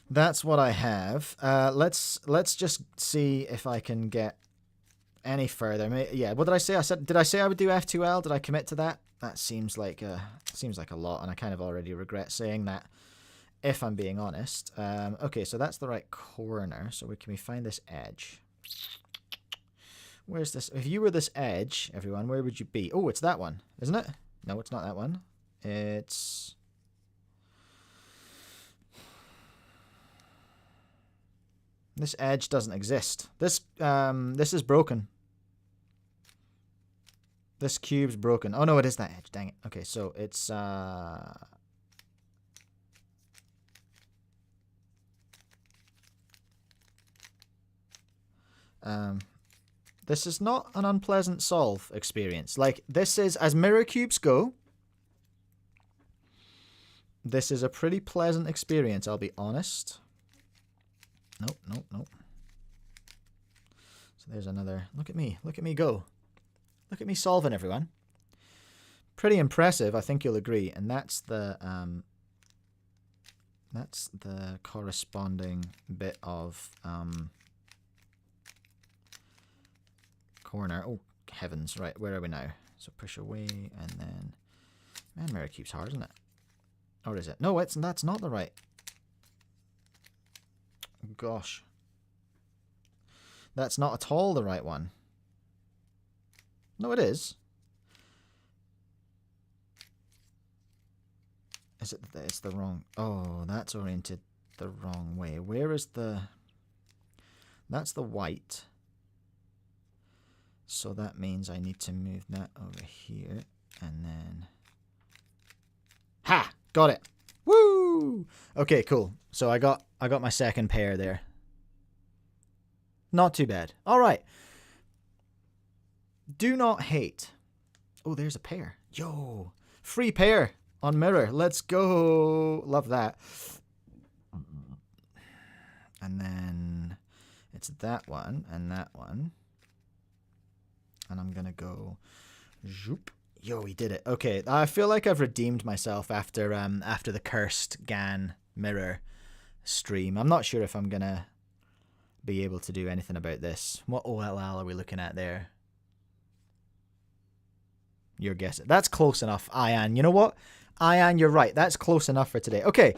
That's what I have. Let's just see if I can get any further. Yeah, what did I say? Did I say I would do F2L? Did I commit to that? That seems like a lot, and I kind of already regret saying that, if I'm being honest. Okay, so that's the right corner. So can we find this edge? Where's this? If you were this edge, everyone, where would you be? Oh, it's that one, isn't it? No, it's not that one. It's... This edge doesn't exist. This is broken. This cube's broken. Oh no, it is that edge. Dang it. Okay, so it's this is not an unpleasant solve experience. Like, this is, as mirror cubes go, this is a pretty pleasant experience, I'll be honest. Nope, nope, nope. So there's another. Look at me go. Look at me solving, everyone. Pretty impressive, I think you'll agree. And that's the corresponding bit of corner. Oh heavens! Right, where are we now? So push away, and then, man, mirror cube's hard, isn't it? Or is it? No, that's not the right. Gosh, that's not at all the right one. No, it is. Is it? It's the wrong. Oh, that's oriented the wrong way. Where is the? That's the white. So that means I need to move that over here, and then... Ha! Got it! Woo! Okay, cool. So I got my second pair there. Not too bad. All right. Do not hate. Oh, there's a pair. Yo! Free pair on mirror. Let's go! Love that. And then it's that one and that one. And I'm gonna go zoop. Yo, we did it. Okay, I feel like I've redeemed myself after the cursed GAN mirror stream. I'm not sure if I'm gonna be able to do anything about this. What OLL are we looking at there? You're guessing. That's close enough, Ayan. You know what? Ayan, you're right. That's close enough for today. Okay,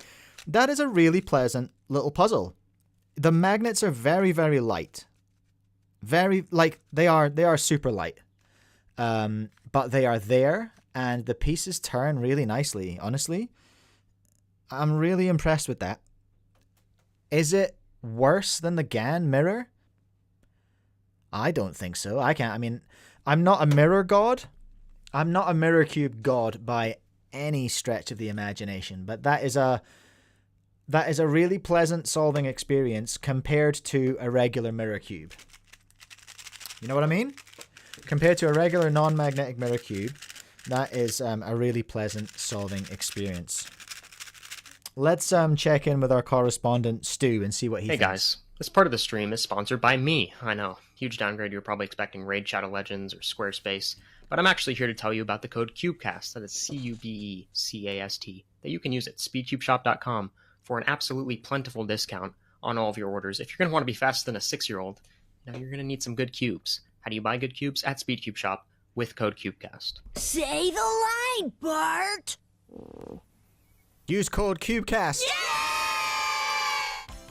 that is a really pleasant little puzzle. The magnets are very, very light. Very, like, they are super light. But they are there, and the pieces turn really nicely, honestly. I'm really impressed with that. Is it worse than the GAN mirror? I don't think so. I can't. I mean, I'm not a mirror god. I'm not a mirror cube god by any stretch of the imagination, but that is a really pleasant solving experience compared to a regular mirror cube. You know what I mean? Compared to a regular non-magnetic mirror cube, that is a really pleasant solving experience. Let's check in with our correspondent Stu and see what he thinks. Hey guys, this part of the stream is sponsored by me. I know, huge downgrade. You're probably expecting Raid Shadow Legends or Squarespace, but I'm actually here to tell you about the code Cubecast, that is C-U-B-E-C-A-S-T, that you can use at speedcubeshop.com for an absolutely plentiful discount on all of your orders. If you're going to want to be faster than a 6-year-old, now you're going to need some good cubes. How do you buy good cubes? At Speedcube Shop with code Cubecast. Say the line, Bart! Use code Cubecast. Yeah!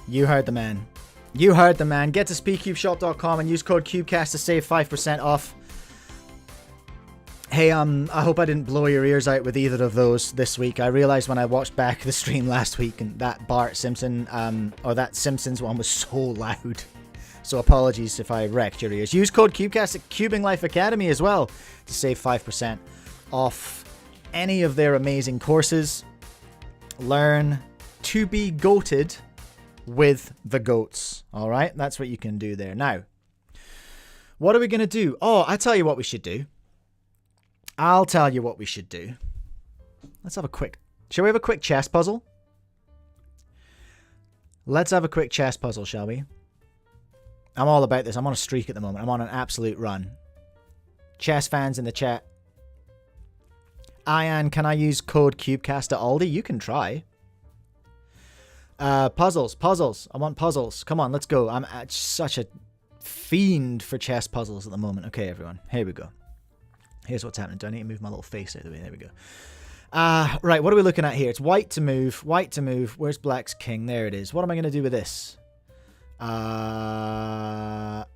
You heard the man. You heard the man. Get to speedcubeshop.com and use code Cubecast to save 5% off. Hey, I hope I didn't blow your ears out with either of those this week. I realized when I watched back the stream last week and that Bart Simpson, or that Simpsons one was so loud. So apologies if I wrecked your ears. Use code Cubecast at Cubing Life Academy as well to save 5% off any of their amazing courses. Learn to be goated with the goats. All right, that's what you can do there. Now, what are we going to do? Oh, I tell you what we should do. I'll tell you what we should do. Let's have a quick... Shall we have a quick chess puzzle? Let's have a quick chess puzzle, shall we? I'm all about this. I'm on a streak at the moment. I'm on an absolute run. Chess fans in the chat. Ian, can I use code Cubecast at Aldi? You can try. Puzzles. I want puzzles. Come on, let's go. I'm such a fiend for chess puzzles at the moment. Okay, everyone. Here we go. Here's what's happening. Do I need to move my little face out of the way? There we go. Right, what are we looking at here? It's white to move. White to move. Where's black's king? There it is. What am I going to do with this? I've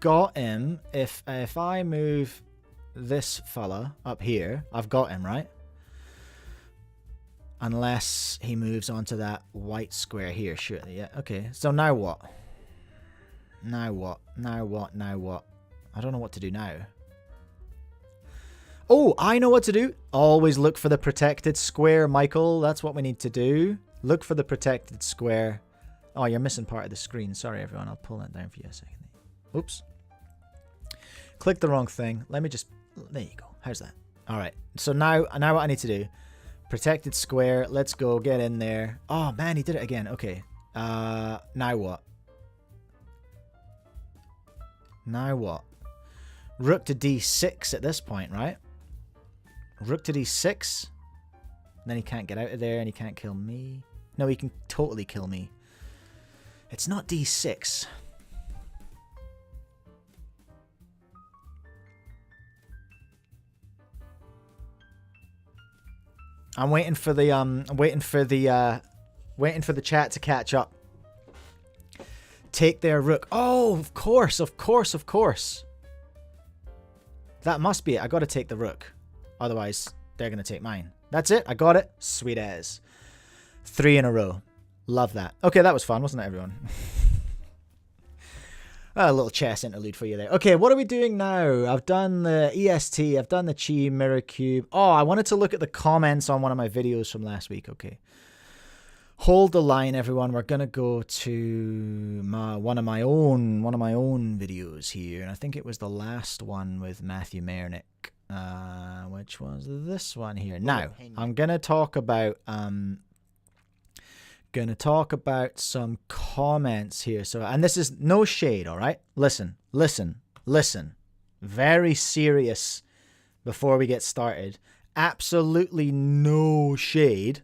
got him. If I move this fella up here, I've got him, right? Unless he moves onto that white square here, surely. Yeah, okay. So now what? Now what? Now what? Now what? I don't know what to do now. Oh, I know what to do. Always look for the protected square, Michael. That's what we need to do. Look for the protected square. Oh, you're missing part of the screen. Sorry, everyone. I'll pull that down for you a second. Oops. Click the wrong thing. Let me just... There you go. How's that? All right. So now what I need to do. Protected square. Let's go. Get in there. Oh, man. He did it again. Okay. Now what? Now what? Rook to d6 at this point, right? Rook to d6. Then he can't get out of there and he can't kill me. No, he can totally kill me. It's not d6. I'm waiting for the waiting for the chat to catch up. Take their rook. Oh, of course. That must be it. I got to take the rook. Otherwise, they're going to take mine. That's it. I got it. Sweet as. 3 in a row. Love that. Okay, that was fun, wasn't it, everyone? A little chess interlude for you there. Okay, what are we doing now? I've done the EST. I've done the Chi Mirror Cube. Oh, I wanted to look at the comments on one of my videos from last week. Okay. Hold the line, everyone. We're gonna go to one of my own videos here, and I think it was the last one with Matthew Mernick, which was this one here. Now, I'm gonna talk about some comments here. So, and this is no shade, all right? Listen. Very serious before we get started. Absolutely no shade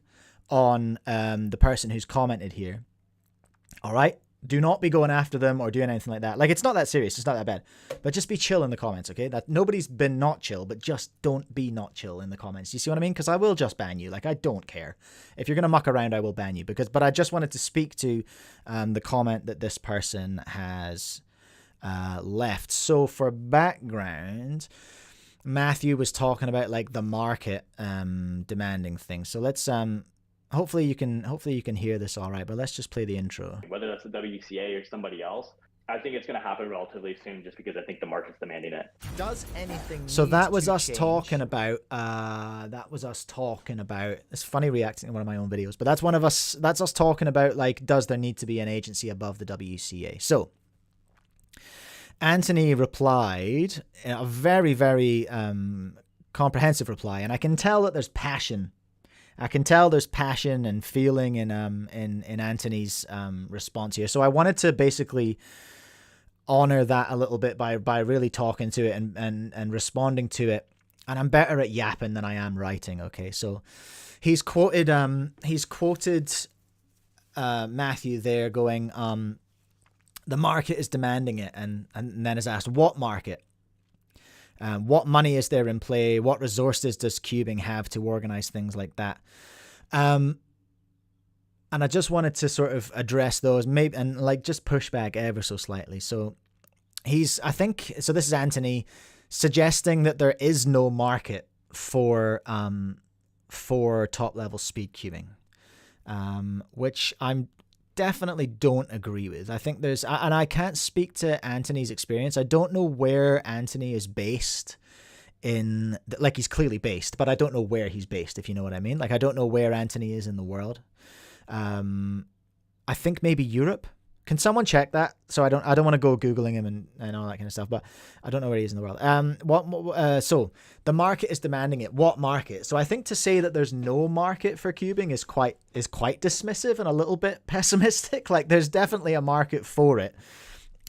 on the person who's commented here. All right? Do not be going after them or doing anything like that. Like, it's not that serious. It's not that bad. But just be chill in the comments, okay? That nobody's been not chill, but just don't be not chill in the comments. You see what I mean? Because I will just ban you. Like, I don't care. If you're going to muck around, I will ban you. But I just wanted to speak to the comment that this person has left. So for background, Matthew was talking about, like, the market demanding things. So let's... hopefully you can hear this all right, but let's just play the intro. Whether that's the WCA or somebody else, I think it's going to happen relatively soon just because I think the market's demanding it. Does anything So that was us talking about it's funny reacting to one of my own videos, but that's us talking about, like, does there need to be an agency above the WCA? So Anthony replied in a very, very comprehensive reply, and I can tell that there's passion. I can tell there's passion and feeling in Anthony's response here. So I wanted to basically honor that a little bit by really talking to it and responding to it. And I'm better at yapping than I am writing. Okay, so he's quoted Matthew there going, the market is demanding it, and then is asked, what market? What money is there in play? What resources does cubing have to organize things like that? And I just wanted to sort of address those, maybe, and like just push back ever so slightly. So this is Anthony suggesting that there is no market for top level speed cubing, which I'm definitely don't agree with. I think there's, and I can't speak to Anthony's experience. I don't know where Anthony is based in, like, he's clearly based, but I don't know where he's based, if you know what I mean. Like, I don't know where Anthony is in the world. I think maybe Europe. Can someone check that? So I don't want to go Googling him and all that kind of stuff, but I don't know where he is in the world. So the market is demanding it. What market? So I think to say that there's no market for cubing is quite dismissive and a little bit pessimistic. Like, there's definitely a market for it.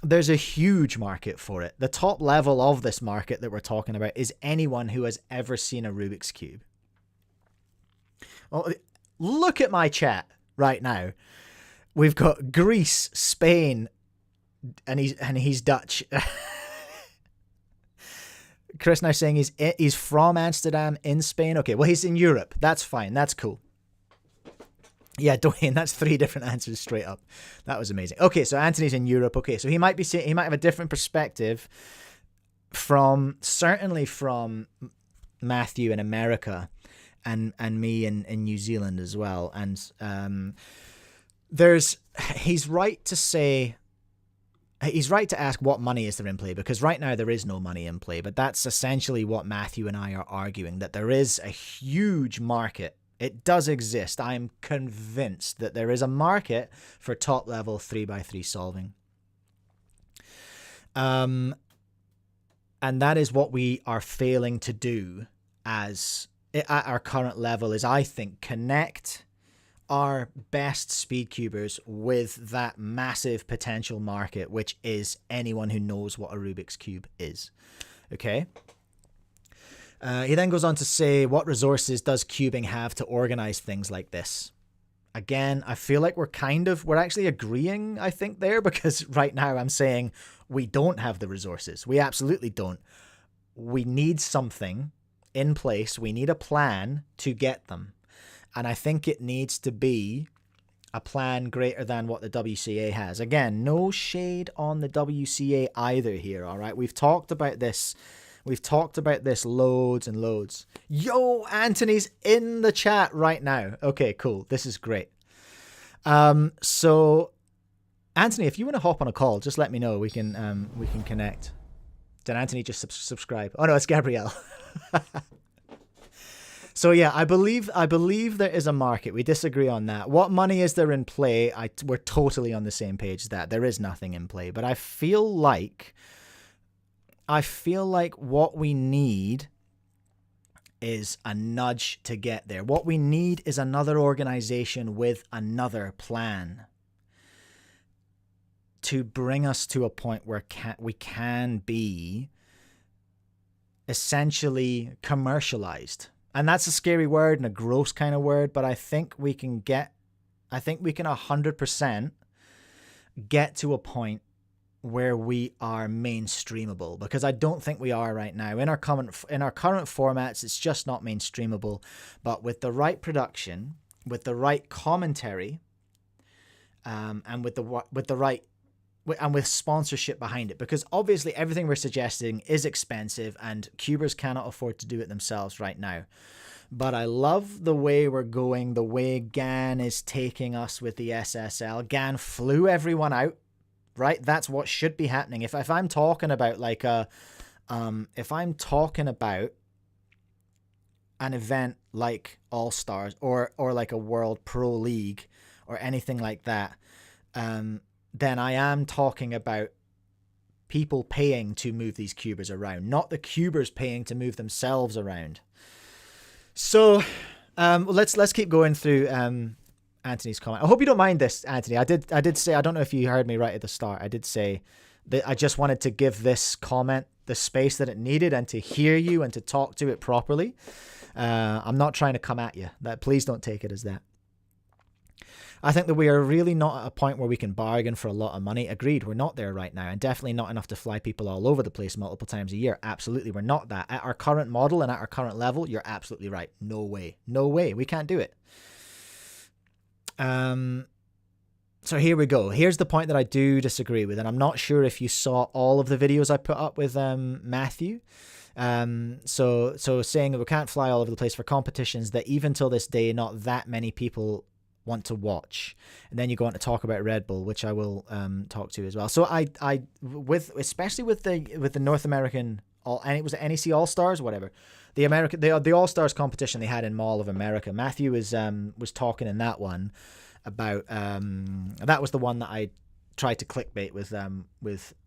There's a huge market for it. The top level of this market that we're talking about is anyone who has ever seen a Rubik's Cube. Well, look at my chat right now. We've got Greece, Spain, and he's Dutch. Chris now saying he's from Amsterdam in Spain. Okay, well, he's in Europe. That's fine. That's cool. Yeah, Dwayne, that's 3 different answers straight up. That was amazing. Okay, so Anthony's in Europe. Okay, so he might have a different perspective certainly from Matthew in America and me in New Zealand as well. And he's right to ask what money is there in play, because right now there is no money in play, but that's essentially what Matthew and I are arguing, that there is a huge market. It does exist. I am convinced that there is a market for top level 3x3 solving. And that is what we are failing to do at our current level, is, I think, connect our best speed cubers with that massive potential market, which is anyone who knows what a Rubik's Cube is. Okay. He then goes on to say, what resources does cubing have to organize things like this? Again, I feel like we're actually agreeing, I think, there, because right now I'm saying we don't have the resources. We absolutely don't. We need something in place. We need a plan to get them. And I think it needs to be a plan greater than what the WCA has. Again, no shade on the WCA either here, all right? We've talked about this. We've talked about this loads and loads. Yo, Anthony's in the chat right now. Okay, cool. This is great. So, Anthony, if you want to hop on a call, just let me know. We can connect. Did Anthony just subscribe? Oh, no, it's Gabrielle. So yeah, I believe there is a market. We disagree on that. What money is there in play? We're totally on the same page that there is nothing in play. But I feel like what we need is a nudge to get there. What we need is another organization with another plan to bring us to a point where we can be essentially commercialized. And that's a scary word and a gross kind of word, but I think we can 100% get to a point where we are mainstreamable, because I don't think we are right now. In our current formats, it's just not mainstreamable. But with the right production, with the right commentary, and with sponsorship behind it, because obviously everything we're suggesting is expensive and cubers cannot afford to do it themselves right now. But I love the way we're going, the way Gan is taking us with the SSL. Gan flew everyone out, right? That's what should be happening. If I'm talking about like if I'm talking about an event like All Stars or like a World Pro League or anything like that, then I am talking about people paying to move these cubers around, not the cubers paying to move themselves around. So let's keep going through Anthony's comment. I hope you don't mind this, Anthony. I did say, I don't know if you heard me right at the start. I did say that I just wanted to give this comment the space that it needed and to hear you and to talk to it properly. I'm not trying to come at you. Please don't take it as that. I think that we are really not at a point where we can bargain for a lot of money. Agreed, we're not there right now, and definitely not enough to fly people all over the place multiple times a year. Absolutely, we're not that. At our current model and at our current level, you're absolutely right. No way. No way. We can't do it. So here we go. Here's the point that I do disagree with, and I'm not sure if you saw all of the videos I put up with Matthew. So saying that we can't fly all over the place for competitions that even till this day, not that many people want to watch. And then you go on to talk about Red Bull, which I will talk to as well. So especially with the North American was it NEC All Stars, whatever, the All Stars competition they had in Mall of America. Matthew was talking in that one about that was the one that I tried to clickbait with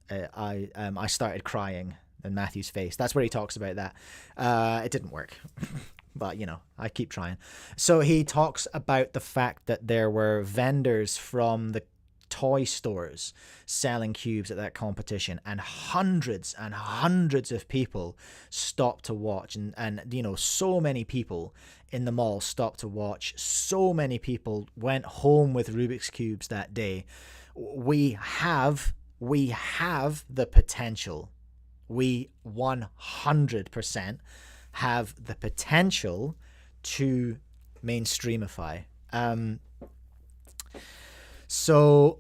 I started crying in Matthew's face. That's where he talks about that. It didn't work. But, I keep trying. So he talks about the fact that there were vendors from the toy stores selling cubes at that competition, and hundreds of people stopped to watch. And so many people in the mall stopped to watch. So many people went home with Rubik's Cubes that day. We have the potential. We 100% have the potential to mainstreamify. So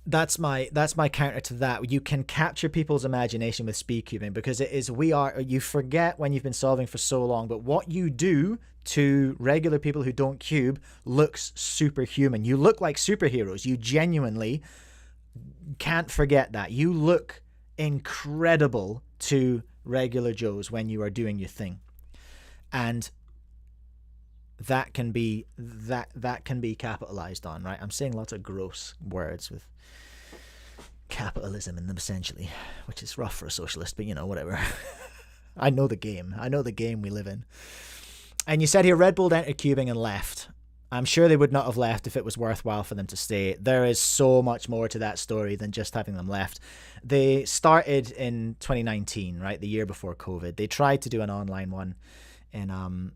that's my counter to that. You can capture people's imagination with speed cubing because you forget when you've been solving for so long, but what you do to regular people who don't cube looks superhuman. You look like superheroes. You genuinely can't forget that. You look incredible to regular Joes when you are doing your thing, and that can be capitalized on, right? I'm saying lots of gross words with capitalism in them essentially, which is rough for a socialist, but whatever. I know the game we live in. And you said here Red Bull entered cubing and left. I'm sure they would not have left if it was worthwhile for them to stay. There is so much more to that story than just having them left. They started in 2019, right? The year before COVID. They tried to do an online one in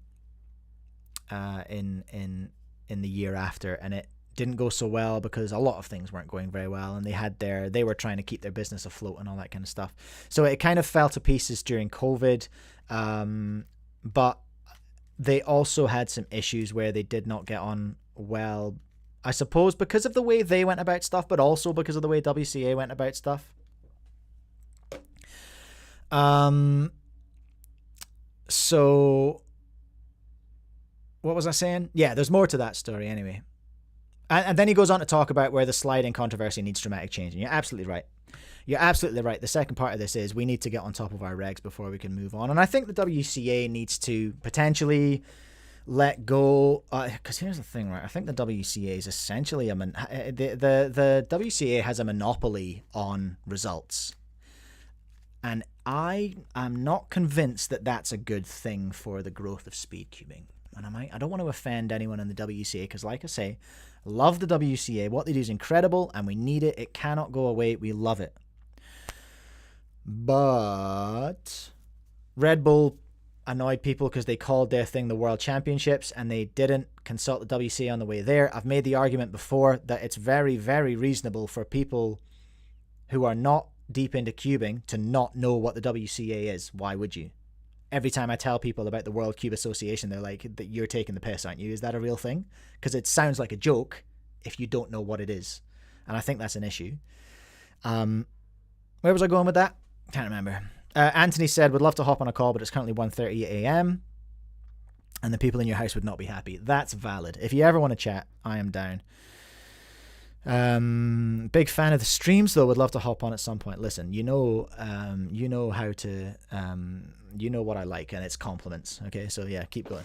the year after, and it didn't go so well because a lot of things weren't going very well, and they were trying to keep their business afloat and all that kind of stuff. So it kind of fell to pieces during COVID, but they also had some issues where they did not get on well, I suppose because of the way they went about stuff, but also because of the way WCA went about stuff. So what was I saying? Yeah, there's more to that story anyway. And then he goes on to talk about where the sliding controversy needs dramatic change. And you're absolutely right. You're absolutely right. The second part of this is we need to get on top of our regs before we can move on. And I think the WCA needs to potentially let go. Because here's the thing, right? I think the WCA is essentially the WCA has a monopoly on results. And I am not convinced that that's a good thing for the growth of speed cubing. And I don't want to offend anyone in the WCA because, like I say, love the WCA. What they do is incredible, and we need it. It cannot go away. We love it. But Red Bull annoyed people because they called their thing the World Championships, and they didn't consult the WCA on the way there. I've made the argument before that it's very, very reasonable for people who are not deep into cubing to not know what the WCA is. Why would you? Every time I tell people about the World Cube Association, they're like, "You're taking the piss, aren't you? Is that a real thing?" Because it sounds like a joke if you don't know what it is. And I think that's an issue. Where was I going with that? Can't remember. Anthony said, would love to hop on a call, but it's currently 1:30 a.m. and the people in your house would not be happy. That's valid. If you ever want to chat, I am down. Big fan of the streams though. Would love to hop on at some point. Listen, you know how to, you know what I like, and it's compliments. Okay, so yeah, keep going.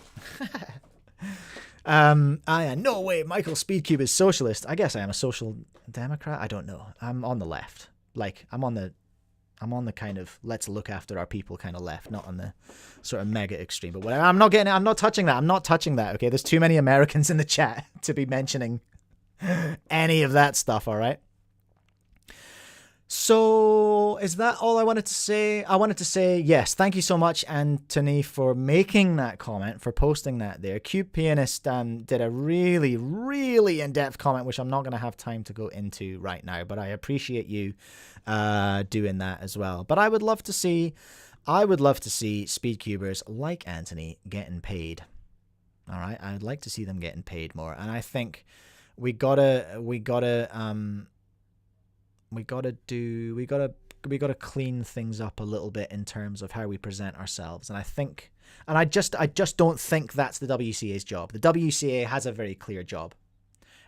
No way, Michael Speedcube is socialist. I guess I am a social democrat. I don't know. I'm on the left. Like I'm on the kind of let's look after our people kind of left, not on the sort of mega extreme. But whatever. I'm not touching that. I'm not touching that. Okay, there's too many Americans in the chat to be mentioning any of that stuff. All right. So is that all I wanted to say? I wanted to say yes. Thank you so much, Anthony, for making that comment, for posting that there. Cube Pianist did a really, really in-depth comment, which I'm not going to have time to go into right now, but I appreciate you doing that as well. But I would love to see speedcubers like Anthony getting paid. All right, I'd like to see them getting paid more, and I think we gotta clean things up a little bit in terms of how we present ourselves. And I just don't think that's the WCA's job. The WCA has a very clear job,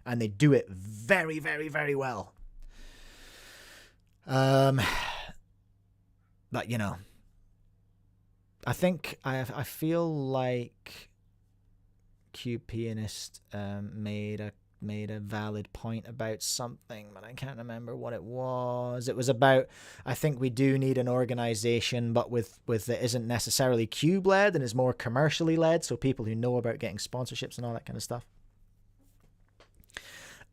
and they do it very, very, very well. But you know, I think I feel like Cube Pianist made a valid point about something, but I can't remember what it was. It was about, I think we do need an organization, but with that isn't necessarily cube led and is more commercially led, so people who know about getting sponsorships and all that kind of stuff.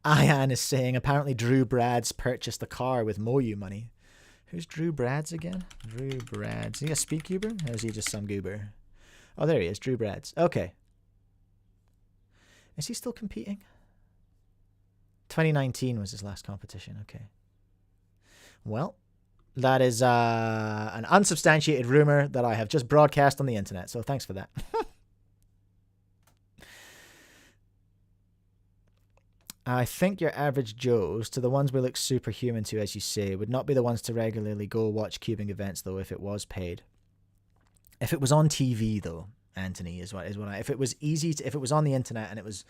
Ian is saying apparently Drew Brads purchased a car with Moyu money. Who's Drew Brads again? Drew Brads. Is he a speedcuber or is he just some goober? Oh, there he is, Drew Brads. Okay. Is he still competing? 2019 was his last competition. Okay. Well, that is an unsubstantiated rumor that I have just broadcast on the internet. So thanks for that. I think your average Joes, to the ones we look superhuman to, as you say, would not be the ones to regularly go watch cubing events, though, if it was paid. If it was on TV, though, Anthony, if it was easy to, if it was on the internet and it was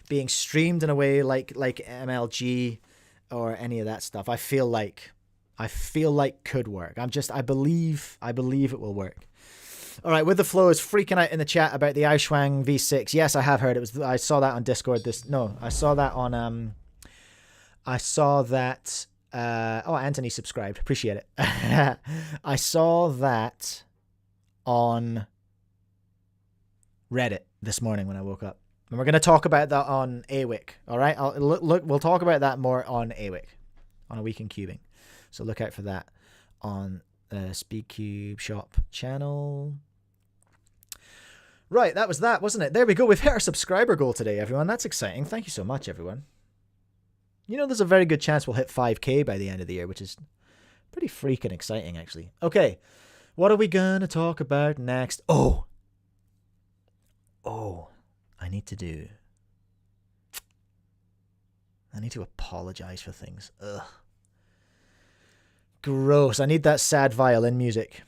being streamed in a way like MLG or any of that stuff, I feel like could work. I believe it will work. All right, with the flow is freaking out in the chat about the Aoshwang V6. Yes, I have heard. I saw that on Discord. I saw that on oh, Anthony subscribed. Appreciate it. I saw that on Reddit this morning when I woke up. And we're going to talk about that on AWIC. All right, we'll talk about that more on AWIC, on A Week in Cubing. So look out for that on Speedcube Shop channel. Right, that was that, wasn't it? There we go. We've hit our subscriber goal today, everyone. That's exciting. Thank you so much, everyone. You know, there's a very good chance we'll hit 5K by the end of the year, which is pretty freaking exciting, actually. Okay, what are we gonna talk about next? Oh, I need to apologize for things. Ugh. Gross. I need that sad violin music.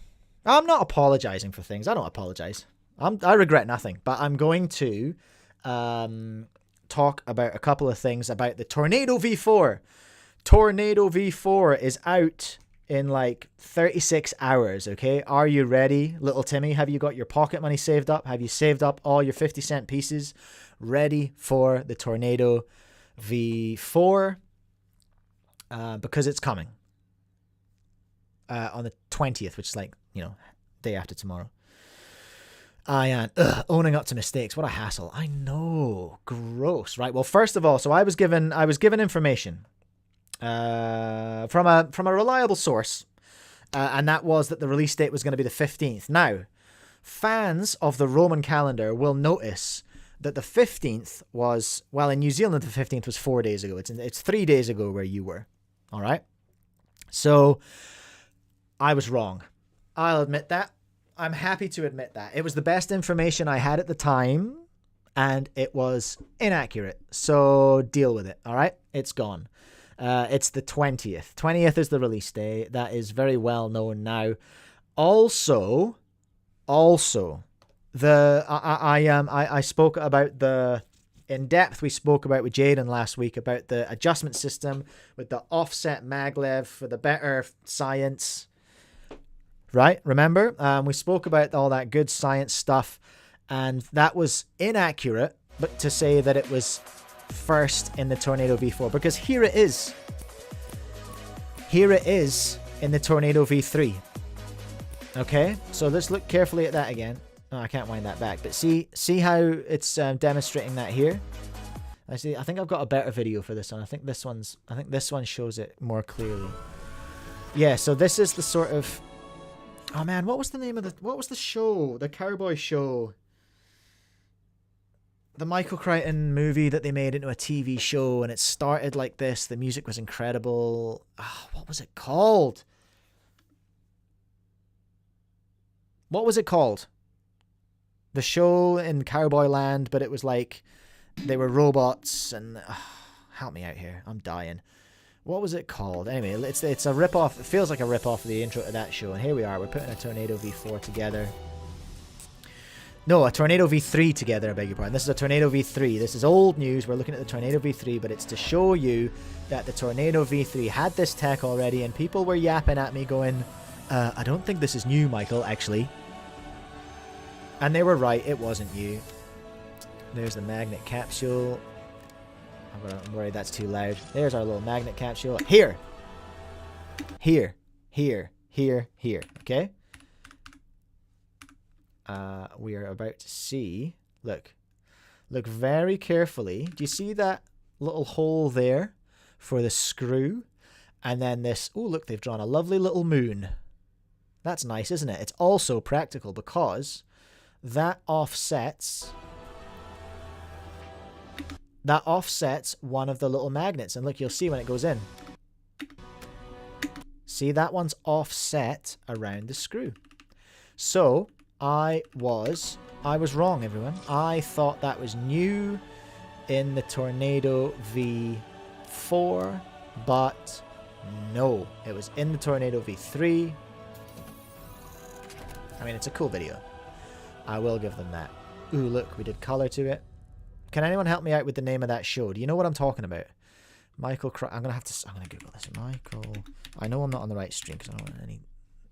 I'm not apologizing for things. I don't apologize. I regret nothing. But I'm going to talk about a couple of things about the Tornado V4. Tornado V4 is out in like 36 hours, okay? Are you ready, little Timmy? Have you got your pocket money saved up? Have you saved up all your 50-cent pieces ready for the Tornado V4? Because it's coming. On the 20th, which is like, day after tomorrow. Owning up to mistakes. What a hassle. I know. Gross. Right. Well, first of all, so I was given information from a reliable source, and that was that the release date was going to be the 15th. Now, fans of the Roman calendar will notice that the 15th was, well, in New Zealand, the 15th was 4 days ago. It's 3 days ago where you were. All right. So I was wrong. I'll admit that. I'm happy to admit that. It was the best information I had at the time, and it was inaccurate. So deal with it, all right? It's gone. It's the 20th. 20th is the release day. That is very well known now. Also, I spoke about the in depth. We spoke about with Jaden last week about the adjustment system with the offset maglev for the better science. Right? Remember? We spoke about all that good science stuff, and that was inaccurate, but to say that it was first in the Tornado V4, because here it is. Here it is in the Tornado V3. Okay? So let's look carefully at that again. Oh, I can't wind that back, but see how it's demonstrating that here. I think I've got a better video for this one. I think this one shows it more clearly. Yeah, so this is the sort of, oh man, what was the show? The cowboy show. The Michael Crichton movie that they made into a TV show, and it started like this. The music was incredible. Oh, what was it called? What was it called? The show in Cowboy Land, but it was like they were robots and help me out here. I'm dying. What was it called? Anyway, it's a rip-off. It feels like a rip-off of the intro to that show. And here we are. We're putting a Tornado V4 together. No, a Tornado V3 together, I beg your pardon. This is a Tornado V3. This is old news. We're looking at the Tornado V3, but it's to show you that the Tornado V3 had this tech already, and people were yapping at me going, I don't think this is new, Michael, actually. And they were right, it wasn't new. There's the magnet capsule. I'm worried that's too loud. There's our little magnet capsule. Here! Here. Here. Here. Here. Okay? We are about to see... Look very carefully. Do you see that little hole there for the screw? And then this... Oh, look, they've drawn a lovely little moon. That's nice, isn't it? It's also practical because... that offsets one of the little magnets. And look, you'll see when it goes in. See, that one's offset around the screw. So, I was wrong, everyone. I thought that was new in the Tornado V4, but no. It was in the Tornado V3. I mean, it's a cool video. I will give them that. Ooh, look, we did color to it. Can anyone help me out with the name of that show? Do you know what I'm talking about? Michael I'm going to Google this. Michael... I know I'm not on the right stream because I don't want any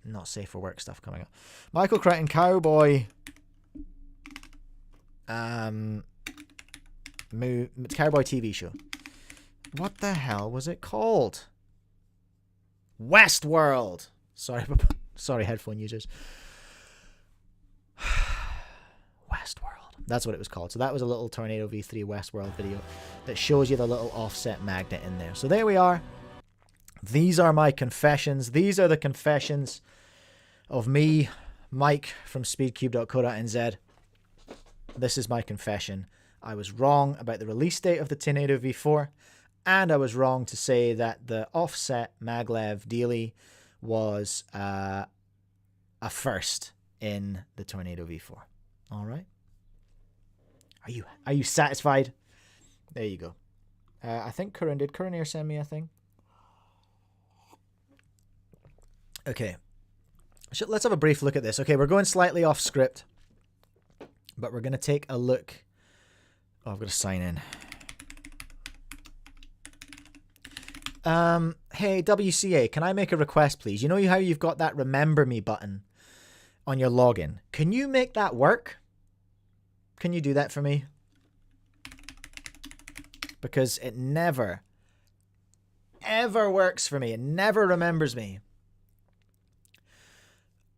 not safe for work stuff coming up. Michael Crichton Cowboy... Cowboy TV show. What the hell was it called? Westworld! Sorry, headphone users. Westworld. That's what it was called. So that was a little Tornado V3 Westworld video that shows you the little offset magnet in there. So there we are. These are my confessions. These are the confessions of me, Mike from speedcube.co.nz. This is my confession. I was wrong about the release date of the Tornado V4, and I was wrong to say that the offset maglev dealie was a first in the Tornado V4. All right. Are you satisfied? There you go. I think did Curran send me a thing? Okay. Let's have a brief look at this. Okay, we're going slightly off script, but we're going to take a look. Oh, I've got to sign in. Hey, WCA, can I make a request, please? You know how you've got that remember me button on your login? Can you make that work? Can you do that for me? Because it never, ever works for me. It never remembers me.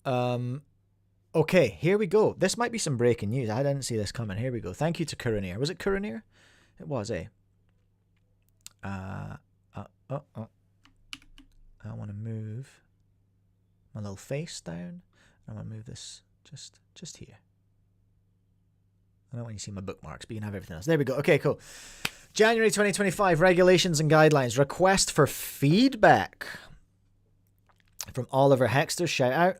Okay, here we go. This might be some breaking news. I didn't see this coming. Here we go. Thank you to Curran. Was it Curran? It was, eh? I want to move my little face down. I want to move this just here. I don't want you to see my bookmarks, but you can have everything else. There we go. Okay, cool. January 2025, regulations and guidelines. Request for feedback from Oliver Hexter. Shout out.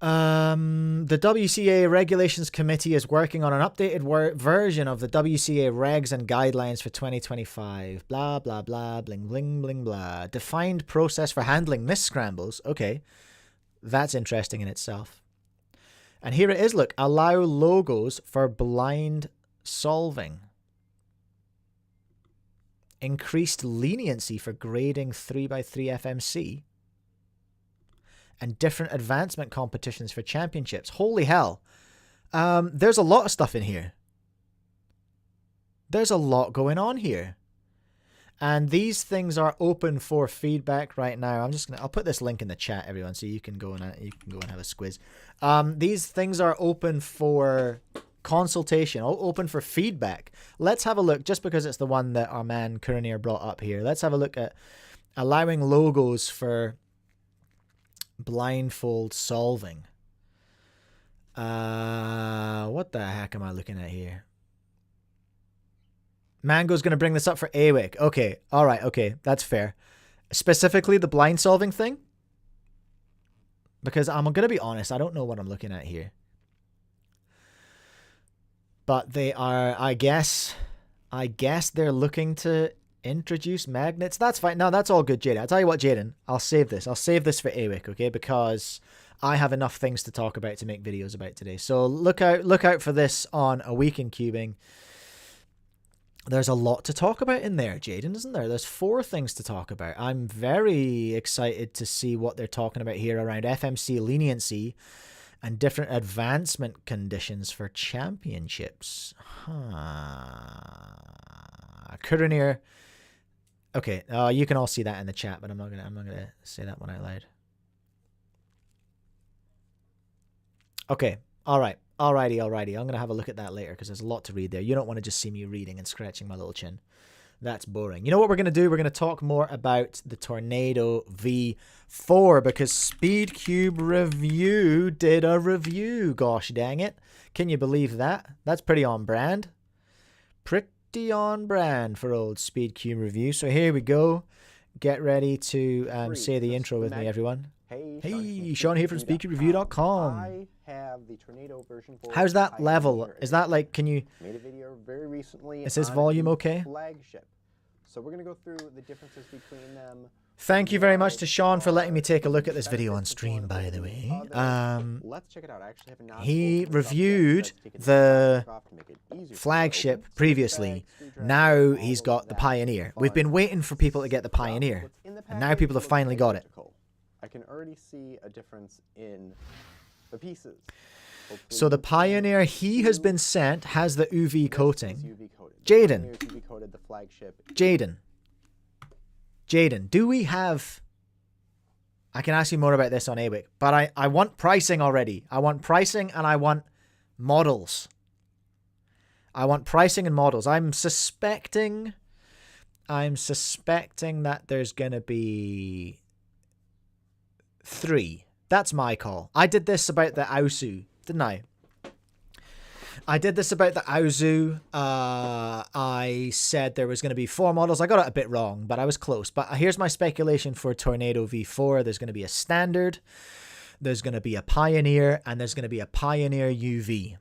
The WCA Regulations Committee is working on an updated version of the WCA regs and guidelines for 2025. Blah, blah, blah, bling, bling, bling, blah. Defined process for handling missed scrambles. Okay. That's interesting in itself. And here it is, look. Allow logos for blind solving. Increased leniency for grading 3x3 FMC. And different advancement competitions for championships. Holy hell. There's a lot of stuff in here. There's a lot going on here. And these things are open for feedback right now. I'll put this link in the chat, everyone, so you can go and have a squiz. These things are open for consultation, open for feedback. Let's have a look, just because it's the one that our man Kuranir brought up here. Let's have a look at allowing logos for blindfold solving. What the heck am I looking at here? Mango's going to bring this up for AWIC. Okay, all right, okay, that's fair. Specifically the blind solving thing? Because I'm going to be honest, I don't know what I'm looking at here. But they are, I guess they're looking to introduce magnets. That's fine. No, that's all good, Jaden. I'll tell you what, Jaden, I'll save this. I'll save this for AWIC, okay? Because I have enough things to talk about to make videos about today. So look out for this on A Week in Cubing. There's a lot to talk about in there, Jaden, isn't there? There's 4 things to talk about. I'm very excited to see what they're talking about here around FMC leniency and different advancement conditions for championships. Kuranir. Okay, you can all see that in the chat, but I'm not gonna say that one out loud. Okay, all right. Alrighty. I'm going to have a look at that later because there's a lot to read there. You don't want to just see me reading and scratching my little chin. That's boring. You know what we're going to do? We're going to talk more about the Tornado V4 because SpeedCube Review did a review. Gosh dang it. Can you believe that? That's pretty on brand. Pretty on brand for old SpeedCube Review. So here we go. Get ready to say the intro with me, everyone. Hey, Sean here from speedcubereview.com. I have the Tornado version 4. How's that level? Is that like, can you... Made a video very recently. Is this volume okay? Flagship. So we're going to go through the differences between them. Thank you very much to Sean for letting me take a look at this video on stream, by the way. Let's check it out. I actually have not he reviewed the flagship previously. Now he's got the Pioneer. We've been waiting for people to get the Pioneer, and now people have finally got it. I can already see a difference in the pieces. So the Pioneer he has been sent has the UV coating. Jaden. Jaden, do we have... I can ask you more about this on AWIC, but I want pricing already. I want pricing and I want models. I want pricing and models. I'm suspecting that there's going to be 3. That's my call. I did this about the Aosu, didn't I? I did this about the Aosu. I said there was going to be 4 models. I got it a bit wrong, but I was close. But here's my speculation for Tornado V4. There's going to be a Standard, there's going to be a Pioneer, and there's going to be a Pioneer UV.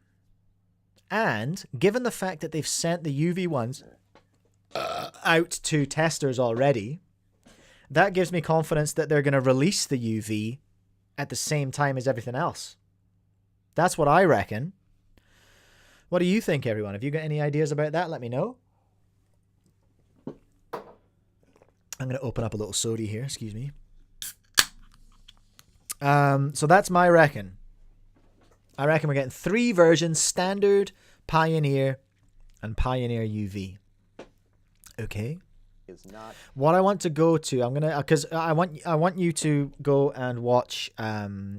And given the fact that they've sent the UV ones out to testers already, that gives me confidence that they're going to release the UV at the same time as everything else. That's what I reckon. What do you think, everyone? Have you got any ideas about that? Let me know. I'm going to open up a little soda here. Excuse me. So that's my reckon. I reckon we're getting 3 versions: Standard, Pioneer, and Pioneer UV. Okay. What I want to go to, I'm gonna, because I want you to go and watch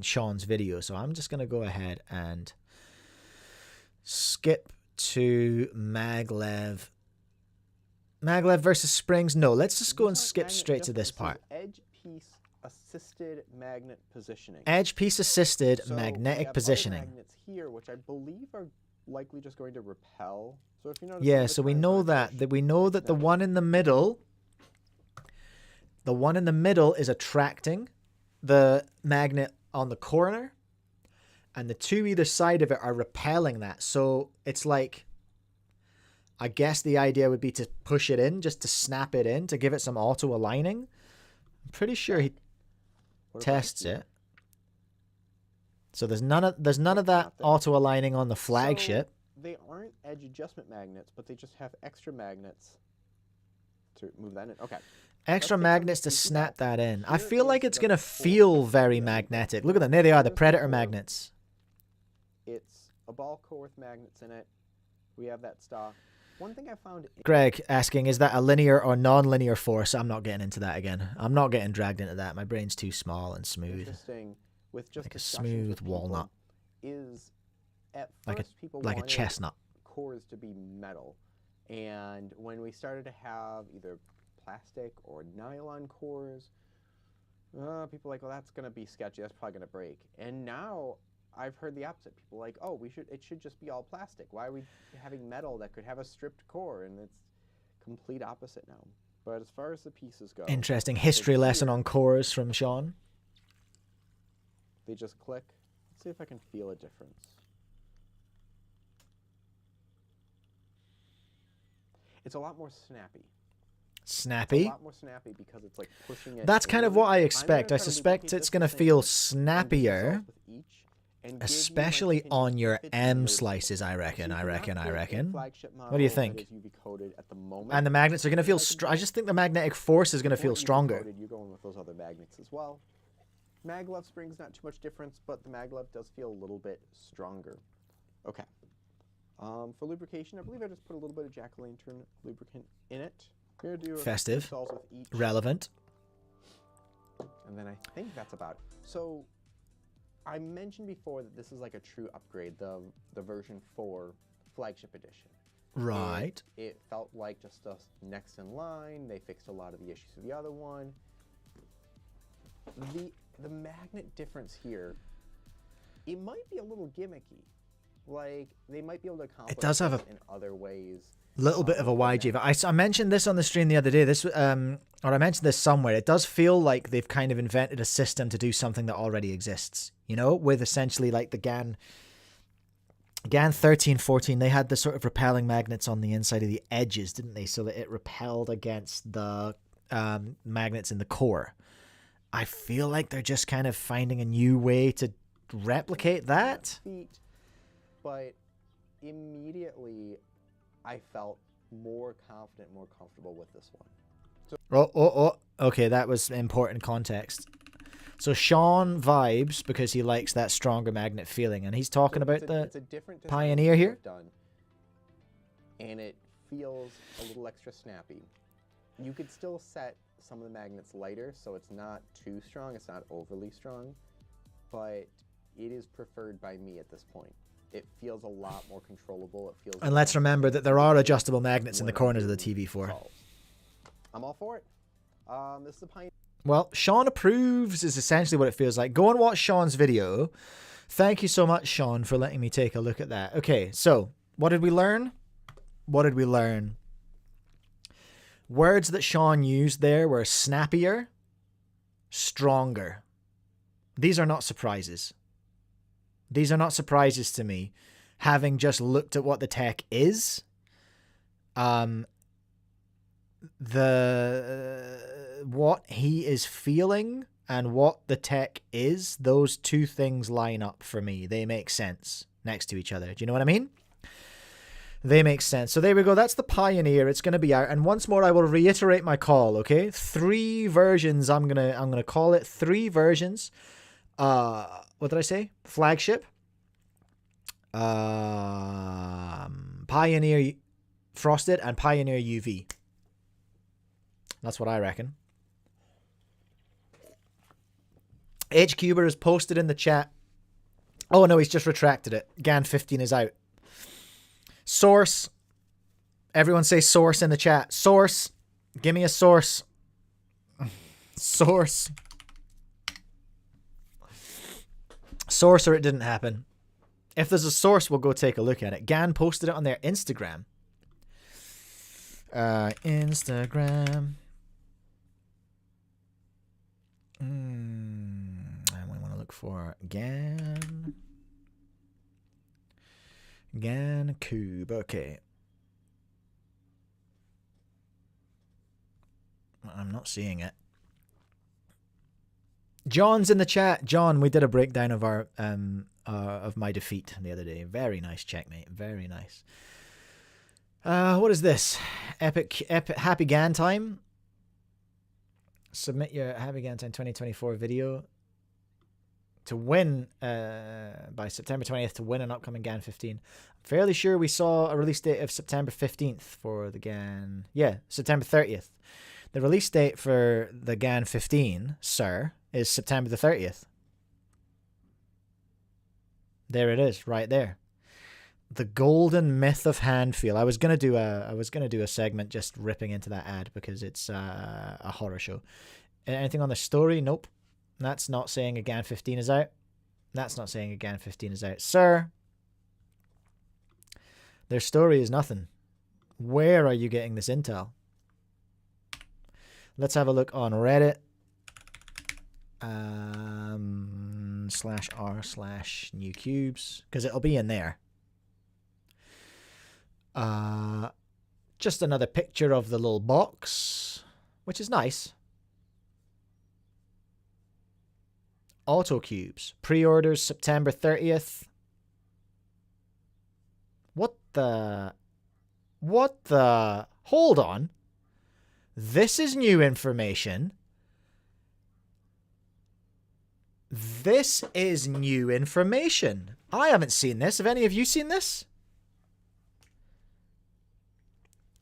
Sean's video. So I'm just gonna go ahead and skip to Maglev. Maglev versus Springs. No, let's just go and skip straight to this part. Edge piece assisted magnet positioning. Edge piece assisted magnetic positioning. Magnets here, which I believe are likely just going to repel. So if you notice, yeah, so we know that the one in the middle, is attracting the magnet on the corner, and the 2 either side of it are repelling that. So it's like, I guess the idea would be to push it in, just to snap it in, to give it some auto aligning. I'm pretty sure he tests it. So there's none of that Nothing. auto aligning on the flagship. So they aren't edge adjustment magnets, but they just have extra magnets to move that in. Okay. Extra Let's take magnets to some pieces snap out. that in. I Here feel like is it's the going to core. feel very There we go. magnetic. Look at them. There they are, the Here's Predator core. magnets. It's a ball core with magnets in it. We have that stock. One thing I found Greg asking, is that a linear or non-linear force? I'm not getting into that again. I'm not getting dragged into that. My brain's too small and smooth. interesting with just Like a discussions smooth with people walnut. is at Like a- first people like a wanted chestnut. cores to be metal, and when we started to have either plastic or nylon cores, people were like, well, that's gonna be sketchy, that's probably gonna break. And now I've heard the opposite. People are like, oh, it should just be all plastic. Why are we having metal that could have a stripped core? And it's complete opposite now. But as far as the pieces go, Interesting history lesson here, on cores from Sean. they just click. Let's see if I can feel a difference. It's a lot more snappy. Snappy. A lot more snappy because it's like pushing it. That's kind of forward. what I I'm gonna expect. I try to suspect lubricate it's this going to the feel same and do snappier, results with each and give you my especially opinion on your if it's M noticeable. slices, I So reckon. you I cannot reckon. I get a reckon. flagship What do you model think? that is UV coated at the moment. And the magnets are going to feel. Like I just think the magnetic force is going to If feel not UV stronger. coated, you're going with those other magnets as well. Maglev springs, not too much difference, but the maglev does feel a little bit stronger. Okay. For lubrication, I believe I just put a little bit of jack-o'-lantern lubricant in it. We're gonna do a few Festive. installs with each, Relevant. and then I think that's about it. So I mentioned before that this is like a true upgrade, the version 4 flagship edition. Right. It felt like just a next in line. They fixed a lot of the issues with the other one. The magnet difference here, it might be a little gimmicky. Like, they might be able to accomplish does have this a in other ways. Little bit of a YG. I mentioned this on the stream the other day. Or I mentioned this somewhere. It does feel like they've kind of invented a system to do something that already exists. You know, with essentially like the GAN 13, 14, they had the sort of repelling magnets on the inside of the edges, didn't they? So that it repelled against the magnets in the core. I feel like they're just kind of finding a new way to replicate that. Feet, but immediately I felt more confident, more comfortable with this one. Okay, that was important context. So Sean vibes because he likes that stronger magnet feeling, and he's talking about it's a different design Pioneer that here? I've done, and it feels a little extra snappy. You could still set some of the magnets lighter, so it's not too strong, it's not overly strong, but it is preferred by me at this point. It feels a lot more controllable. It feels. And let's remember that there are adjustable magnets in the corners of the TV4. I'm all for it. This is a Pioneer. Well, Sean approves is essentially what it feels like. Go and watch Sean's video. Thank you so much, Sean, for letting me take a look at that. Okay, so what did we learn? What did we learn? Words that Sean used there were snappier, stronger. These are not surprises. These are not surprises to me, having just looked at what the tech is. What he is feeling and what the tech is, those two things line up for me. They make sense next to each other. Do you know what I mean? They make sense. So there we go. That's the Pioneer. It's going to be out. And once more, I will reiterate my call. Okay, 3 versions. I'm gonna call it 3 versions. What did I say? Flagship. Pioneer Frosted and Pioneer UV. That's what I reckon. HCuber has posted in the chat. Oh no, he's just retracted it. GAN 15 is out. Source. Everyone say source in the chat. Source. Give me a source. Source. Source or it didn't happen. If there's a source, we'll go take a look at it. GAN posted it on their Instagram. Instagram. And we want to look for GAN. GAN Cube. Okay. I'm not seeing it. John's in the chat. John, we did a breakdown of our of my defeat the other day. Very nice checkmate. Very nice. What is this? Epic Happy Gan time. Submit your Happy Gan time 2024 video to win by September 20th to win an upcoming GAN 15. I'm fairly sure we saw a release date of September 15th for the GAN. Yeah, September 30th. The release date for the GAN 15, sir, is September the 30th. There it is, right there. The golden myth of hand feel. I was gonna do a segment just ripping into that ad because it's a horror show. Anything on the story? Nope. That's not saying a GAN 15 is out. That's not saying a GAN 15 is out. Sir, their story is nothing. Where are you getting this intel? Let's have a look on Reddit. /r/newcubes, because it'll be in there. Just another picture of the little box, which is nice. Auto cubes. Pre-orders September 30th. What the? Hold on. This is new information. This is new information. I haven't seen this. Have any of you seen this?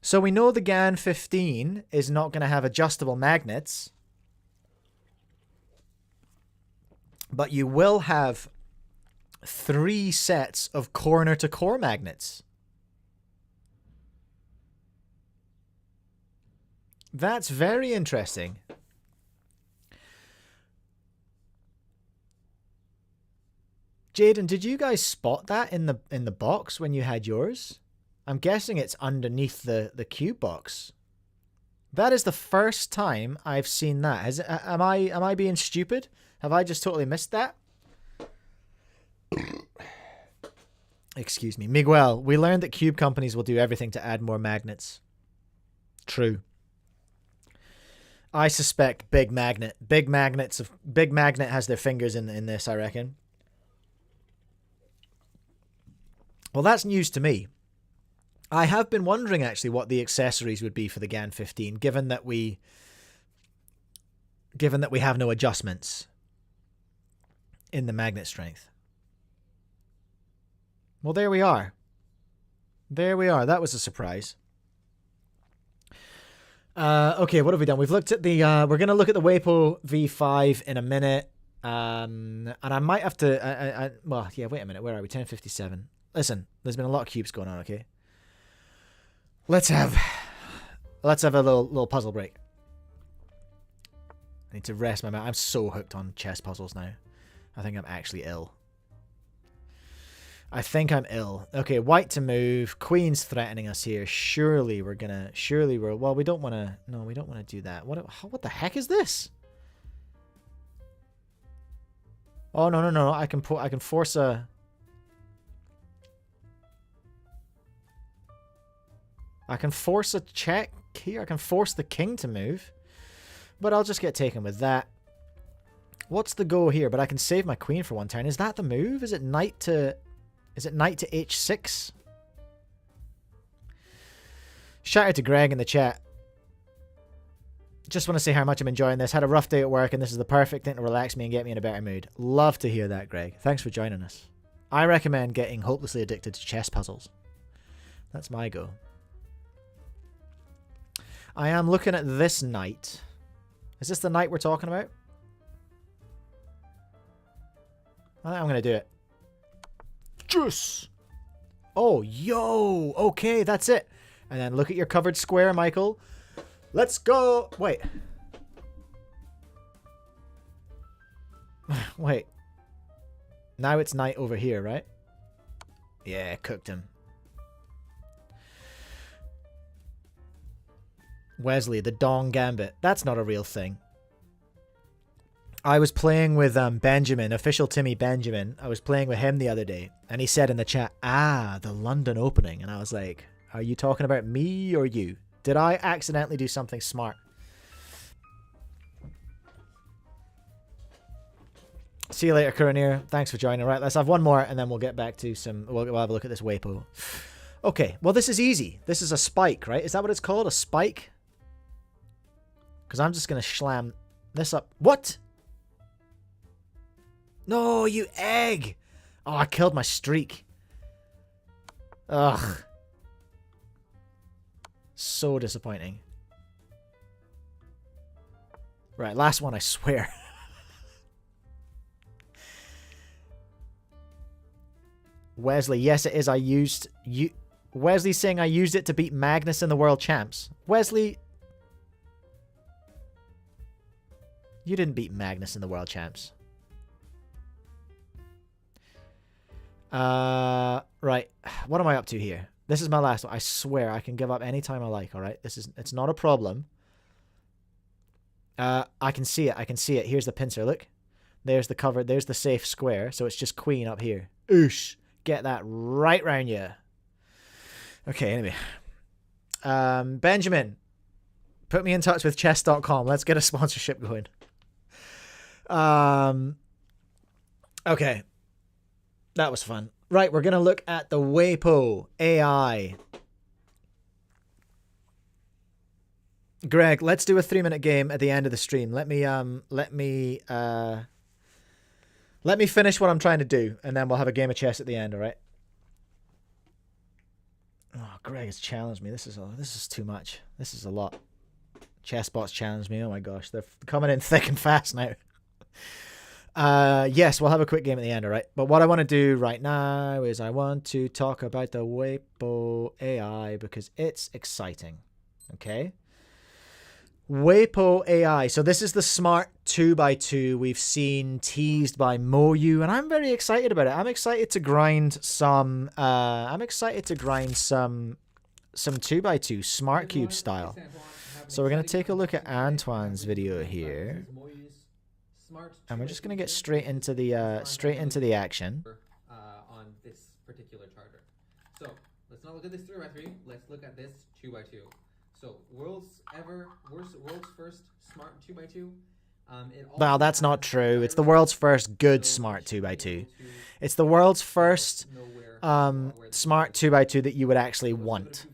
So we know the GAN 15 is not going to have adjustable magnets. But you will have 3 sets of corner-to-core magnets. That's very interesting. Jaden, did you guys spot that in the box when you had yours? I'm guessing it's underneath the cube box. That is the first time I've seen that. Am I being stupid? Have I just totally missed that? Excuse me. Miguel, we learned that cube companies will do everything to add more magnets. True. I suspect Big Magnet has their fingers in this, I reckon. Well, that's news to me. I have been wondering actually what the accessories would be for the GAN 15, given that we have no adjustments in the magnet strength. Well, there we are. There we are. That was a surprise. Okay, what have we done? We've looked at the we're going to look at the Weipo V5 in a minute. And I might have to well, yeah, wait a minute. Where are we? 10:57. Listen, there's been a lot of cubes going on, okay? Let's have a little puzzle break. I need to rest my mind. I'm so hooked on chess puzzles now. I think I'm actually ill. I think I'm ill. Okay, white to move. Queen's threatening us here. Surely we're... Well, we don't want to... No, we don't want to do that. What the heck is this? Oh, no. I can force a... I can force a check here. I can force the king to move. But I'll just get taken with that. What's the go here? But I can save my queen for one turn. Is that the move? Is it knight to h6? Shout out to Greg in the chat. Just want to say how much I'm enjoying this. Had a rough day at work and this is the perfect thing to relax me and get me in a better mood. Love to hear that, Greg. Thanks for joining us. I recommend getting hopelessly addicted to chess puzzles. That's my go. I am looking at this knight. Is this the knight we're talking about? I think I'm going to do it. Juice! Oh, yo! Okay, that's it. And then look at your covered square, Michael. Let's go! Wait. Wait. Now it's knight over here, right? Yeah, cooked him. Wesley, the Dong Gambit. That's not a real thing. I was playing with Benjamin, official Timmy Benjamin. I was playing with him the other day, and he said in the chat, the London opening. And I was like, are you talking about me or you? Did I accidentally do something smart? See you later, Coronir. Thanks for joining. Right, let's have one more, and then we'll get back to some... We'll have a look at this Weipo. Okay, well, this is easy. This is a spike, right? Is that what it's called? A spike? Because I'm just going to slam this up. What? No, you egg! Oh, I killed my streak. Ugh. So disappointing. Right, last one, I swear. Wesley, yes it is. I used... Wesley's saying I used it to beat Magnus in the World Champs. Wesley... You didn't beat Magnus in the World Champs. Right. What am I up to here? This is my last one. I swear I can give up anytime I like, alright? It's not a problem. I can see it. I can see it. Here's the pincer. Look. There's the cover. There's the safe square. So it's just queen up here. Oosh. Get that right round you. Okay, anyway. Benjamin. Put me in touch with chess.com. Let's get a sponsorship going. Okay. That was fun. Right, we're going to look at the Weipo AI. Greg, let's do a 3-minute game at the end of the stream. Let me finish what I'm trying to do, and then we'll have a game of chess at the end, all right? Oh, Greg has challenged me. This is too much. This is a lot. Chessbots challenged me. Oh my gosh, they're coming in thick and fast now. Yes, we'll have a quick game at the end, all right? But what I want to do right now is I want to talk about the Weipo AI because it's exciting, okay? Weipo AI. So this is the smart 2x2 we've seen teased by Moyu, and I'm very excited about it. I'm excited to grind some 2x2 smart cube style. So we're going to take a look at Antoine's video here. And we're just going to get straight into the action. On this particular charter. So let's not look at this 3x3. Let's look at this 2x2. So world's first smart 2x2. Well, that's not true. It's the world's first good smart 2x2. It's the world's first smart 2x2 that you would actually want.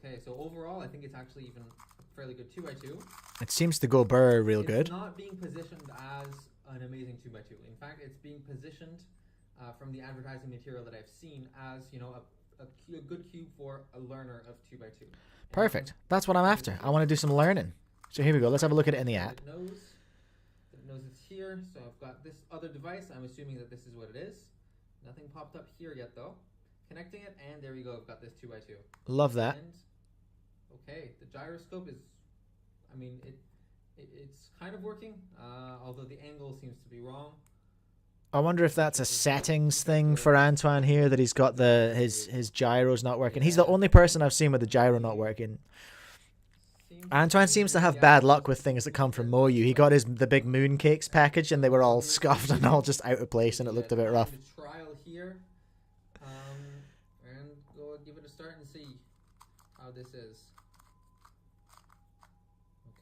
Okay, so overall, I think it's actually even a fairly good 2x2. It seems to go burr real good. It's not being positioned as an amazing 2x2. In fact, it's being positioned from the advertising material that I've seen as, you know, a good cube for a learner of 2x2. Perfect. That's what I'm after. I want to do some learning. So here we go. Let's have a look at it in the app. It knows it's here. So I've got this other device. I'm assuming that this is what it is. Nothing popped up here yet, though. Connecting it, and there we go. I've got this 2x2. Love that. And, okay, the gyroscope is, I mean, it's kind of working, although the angle seems to be wrong. I wonder if that's a settings thing for Antoine here, that he's got his gyro's not working. He's the only person I've seen with the gyro not working. Antoine seems to have bad luck with things that come from Moyu. He got the big mooncakes package, and they were all scuffed and all just out of place, and it looked a bit rough. Trial here, and go give it a start and see how this is.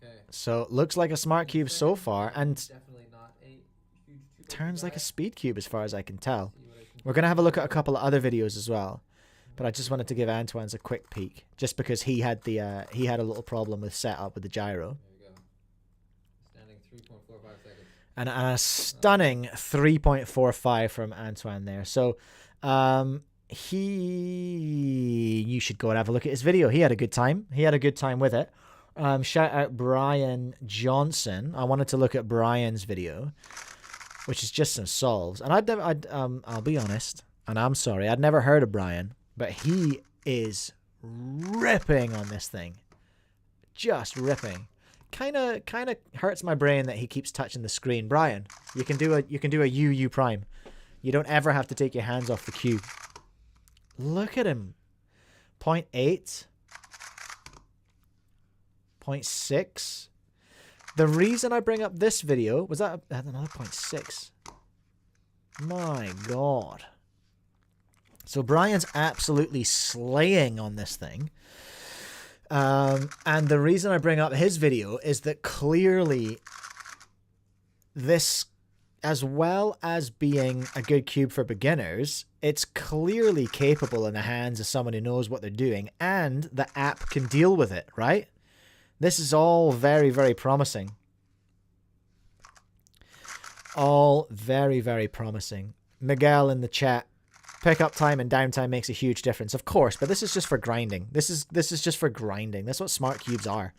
Okay. So looks like a smart cube so far, and definitely not a huge turns like a speed cube as far as I can tell. We're going to have a look at a couple of other videos as well, but I just wanted to give Antoine's a quick peek, just because he had a little problem with setup with the gyro. There we go. Standing 3.45 seconds. And a stunning 3.45 from Antoine there. So you should go and have a look at his video. He had a good time. He had a good time with it. Shout out Brian Johnson. I wanted to look at Brian's video, which is just some solves. And I'll be honest, and I'm sorry, I'd never heard of Brian, but he is ripping on this thing. Just ripping. Kind of hurts my brain that he keeps touching the screen. Brian, you can do a UU prime. You don't ever have to take your hands off the cube. Look at him. 0.8. 0.6. The reason I bring up this video was that another 0.6. My God. So Brian's absolutely slaying on this thing. And the reason I bring up his video is that clearly this, as well as being a good cube for beginners, it's clearly capable in the hands of someone who knows what they're doing, and the app can deal with it, right? This is all very, very promising. All very, very promising. Miguel in the chat, pickup time and downtime makes a huge difference. Of course, but this is just for grinding. This is just for grinding. That's what smart cubes are.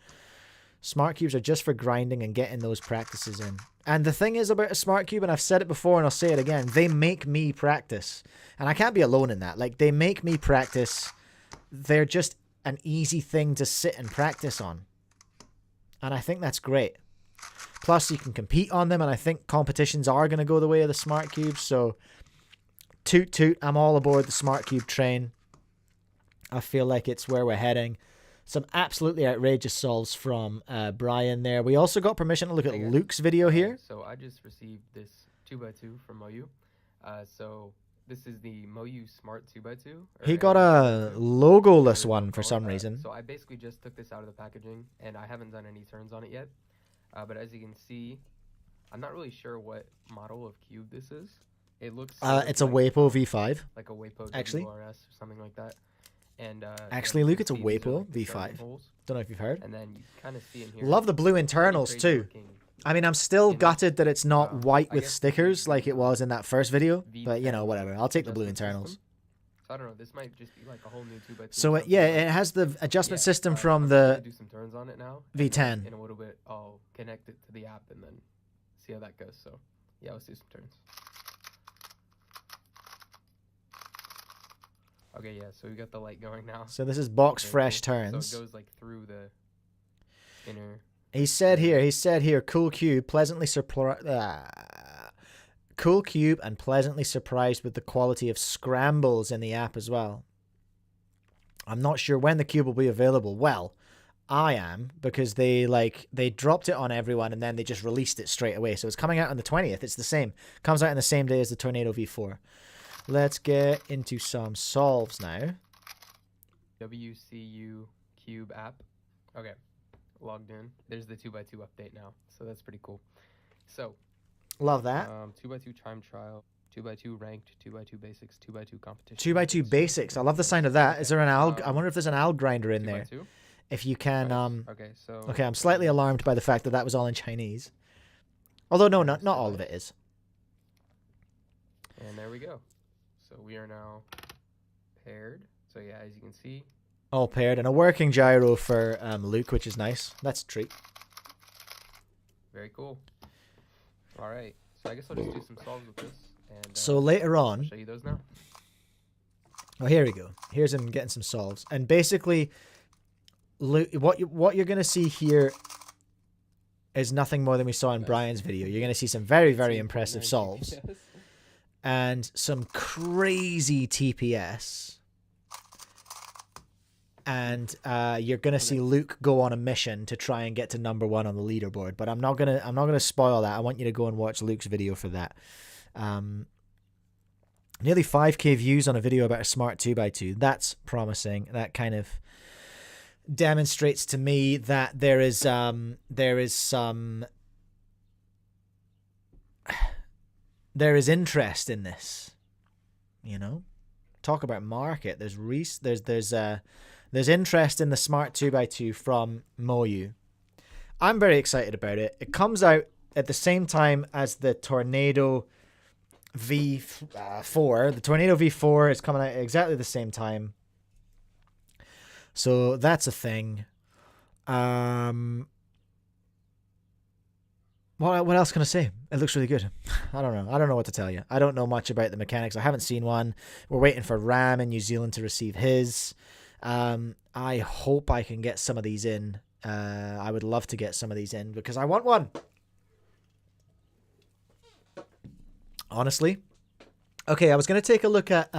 Smart cubes are just for grinding and getting those practices in. And the thing is about a smart cube, and I've said it before and I'll say it again, they make me practice. And I can't be alone in that. Like, they make me practice. They're just an easy thing to sit and practice on. And I think that's great. Plus, you can compete on them, and I think competitions are going to go the way of the smart cubes. So, toot toot, I'm all aboard the smart cube train. I feel like it's where we're heading. Some absolutely outrageous solves from Brian there. We also got permission to look at Luke's video here. So I just received this 2x2 from Moyu. So this is the Moyu Smart 2x2. He got a logoless one for some reason. So I basically just took this out of the packaging, and I haven't done any turns on it yet. But as you can see, I'm not really sure what model of cube this is. It looks it's a Weipo V5. Like a Weipo actually WRS or something like that. And actually, Luke, it's a Weipo like V5. Don't know if you've heard. And then you kind of see in here. Love the blue internals too. I mean, I'm still gutted that it's not white with stickers like it was in that first video. But, you know, whatever. I'll take the blue internals. So I don't know. This might just be like a whole new 2x2. So, yeah, it has the adjustment system from the do some turns on it now. V10. In a little bit, I'll connect it to the app and then see how that goes. So, yeah, let's do some turns. Okay, yeah, so we got the light going now. So this is box fresh turns. So it goes like through the inner. He said here, cool cube, pleasantly surprised. Cool cube and pleasantly surprised with the quality of scrambles in the app as well. I'm not sure when the cube will be available. Well, I am, because they dropped it on everyone and then they just released it straight away. So it's coming out on the 20th. It's the same. Comes out on the same day as the Tornado V4. Let's get into some solves now. WCU Cube app. Okay, logged in. There's the 2x2 update now, so that's pretty cool. So, love that. 2x2 time trial, 2x2 ranked, 2x2 basics, 2x2 competition. 2x2 basics. I love the sound of that. Is there an alg? I wonder if there's an alg grinder in there. If you can. Okay, so. Okay, I'm slightly alarmed by the fact that that was all in Chinese. Although no, not all of it is. And there we go. So we are now paired. So yeah, as you can see. All paired, and a working gyro for Luke, which is nice. That's a treat. Very cool. All right. So I guess I'll just do some solves with this. And, so later on. I'll show you those now. Oh, here we go. Here's him getting some solves. And basically, Luke, what you're going to see here is nothing more than we saw in Brian's video. You're going to see some very, very impressive solves. And some crazy TPS, and you're gonna see Luke go on a mission to try and get to #1 on the leaderboard. But I'm not gonna spoil that. I want you to go and watch Luke's video for that. Nearly 5K views on a video about a smart 2x2. That's promising. That kind of demonstrates to me that there is some there is interest in this, you know. Talk about market. There's interest in the smart 2x2 from Moyu. I'm very excited about it. It comes out at the same time as the Tornado V4. The Tornado V4 is coming out at exactly the same time. So that's a thing. What else can I say? It looks really good. I don't know. I don't know what to tell you. I don't know much about the mechanics. I haven't seen one. We're waiting for Ram in New Zealand to receive his. I hope I can get some of these in. I would love to get some of these in because I want one. Honestly. Okay, I was going to take a look at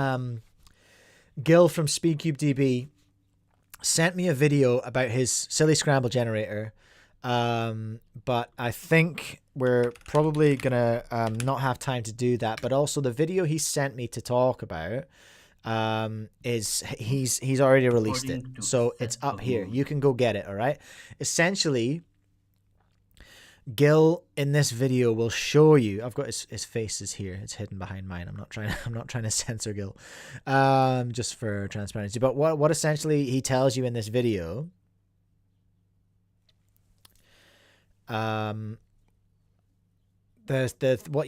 Gil from SpeedCubeDB sent me a video about his silly scramble generator. But I think we're probably gonna not have time to do that. But also the video he sent me to talk about is he's already released it, According to so it's set up here. rules. You can go get it. All right. Essentially, Gil in this video will show you. I've got his face is here. It's hidden behind mine. I'm not trying to censor Gil, just for transparency. But what essentially he tells you in this video, what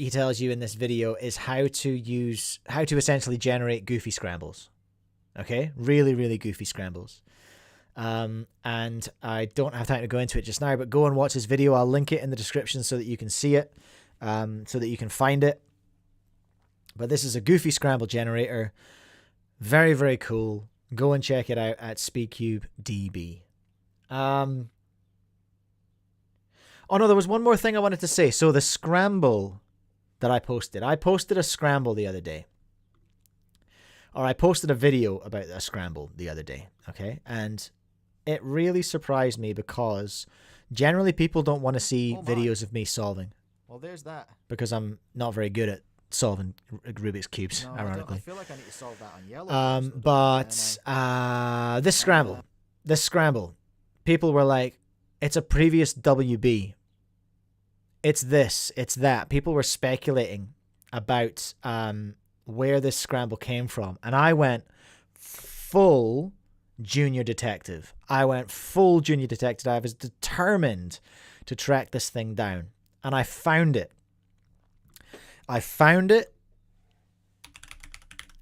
he tells you in this video is how to essentially generate goofy scrambles. Okay, really goofy scrambles. And I don't have time to go into it just now, but go and watch his video. I'll link it in the description so that you can see it, so that you can find it. But this is a goofy scramble generator. Very cool. Go and check it out at speedcubedb. Oh no, there was one more thing I wanted to say. So the scramble that I posted a scramble the other day. Or I posted a video about a scramble the other day, okay? And it really surprised me because generally people don't want to see videos of me solving. Well, there's that. Because I'm not very good at solving Rubik's Cubes, ironically. I feel like I need to solve that on yellow. But this scramble, people were like, it's a previous WB. It's this, it's that. People were speculating about where this scramble came from. And I went full junior detective. I was determined to track this thing down. And I found it. I found it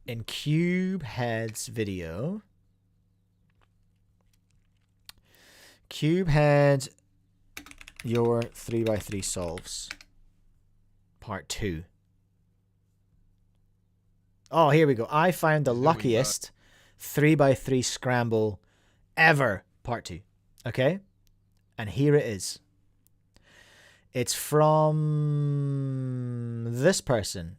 in Cubehead's video. Cubehead, your 3x3 solves. Part 2. Oh, here we go. I found the luckiest 3x3 scramble ever. Part 2. Okay? And here it is. It's from this person.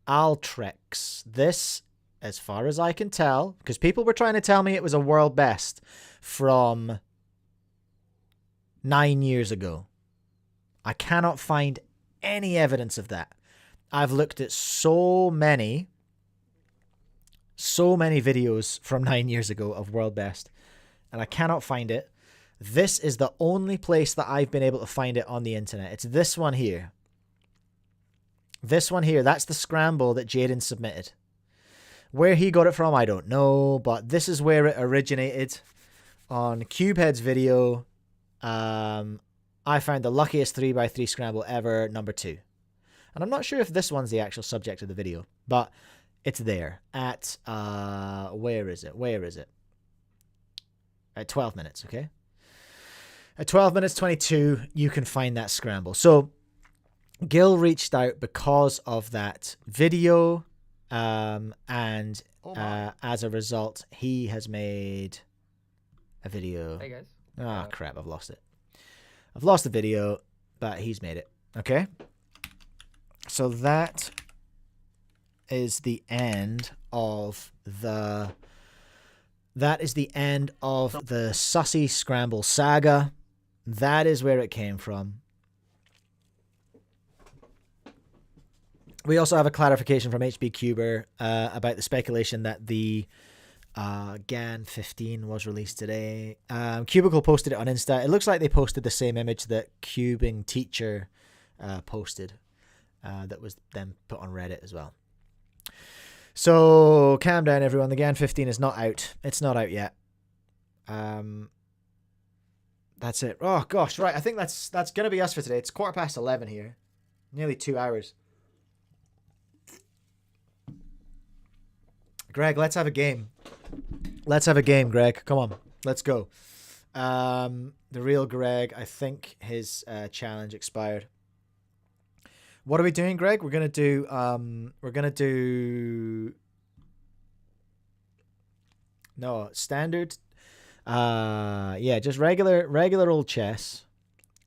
Altrex. This, as far as I can tell, because people were trying to tell me it was a world best from 9 years ago. I cannot find any evidence of that. I've looked at so many videos from 9 years ago of world best, and I cannot find it. This is the only place that I've been able to find it on the internet. It's this one here. This one here. That's the scramble that Jaden submitted. Where he got it from, I don't know, but this is where it originated on Cubehead's video. I found the luckiest 3x3 scramble ever, number 2. And I'm not sure if this one's the actual subject of the video, but it's there at, where is it? At 12 minutes, okay? At 12 minutes 22, you can find that scramble. So Gil reached out because of that video, and as a result, he has made a video. Hey guys. Ah, crap, I've lost it. I've lost the video, but he's made it. Okay? So that is the end of the Sussy Scramble saga. That is where it came from. We also have a clarification from HB Cuber about the speculation that the GAN 15 was released today. Cubicle posted it on Insta. It looks like they posted the same image that Cubing Teacher posted, that was then put on Reddit as well. So calm down, everyone. The GAN 15 is not out. It's not out yet. That's it. Oh gosh, right. I think that's gonna be us for today. It's 11:15 here. Nearly 2 hours. Greg, let's have a game. Let's have a game, Greg. Come on. Let's go. The real Greg, I think his challenge expired. What are we doing, Greg? We're gonna do no standard. Yeah, just regular old chess,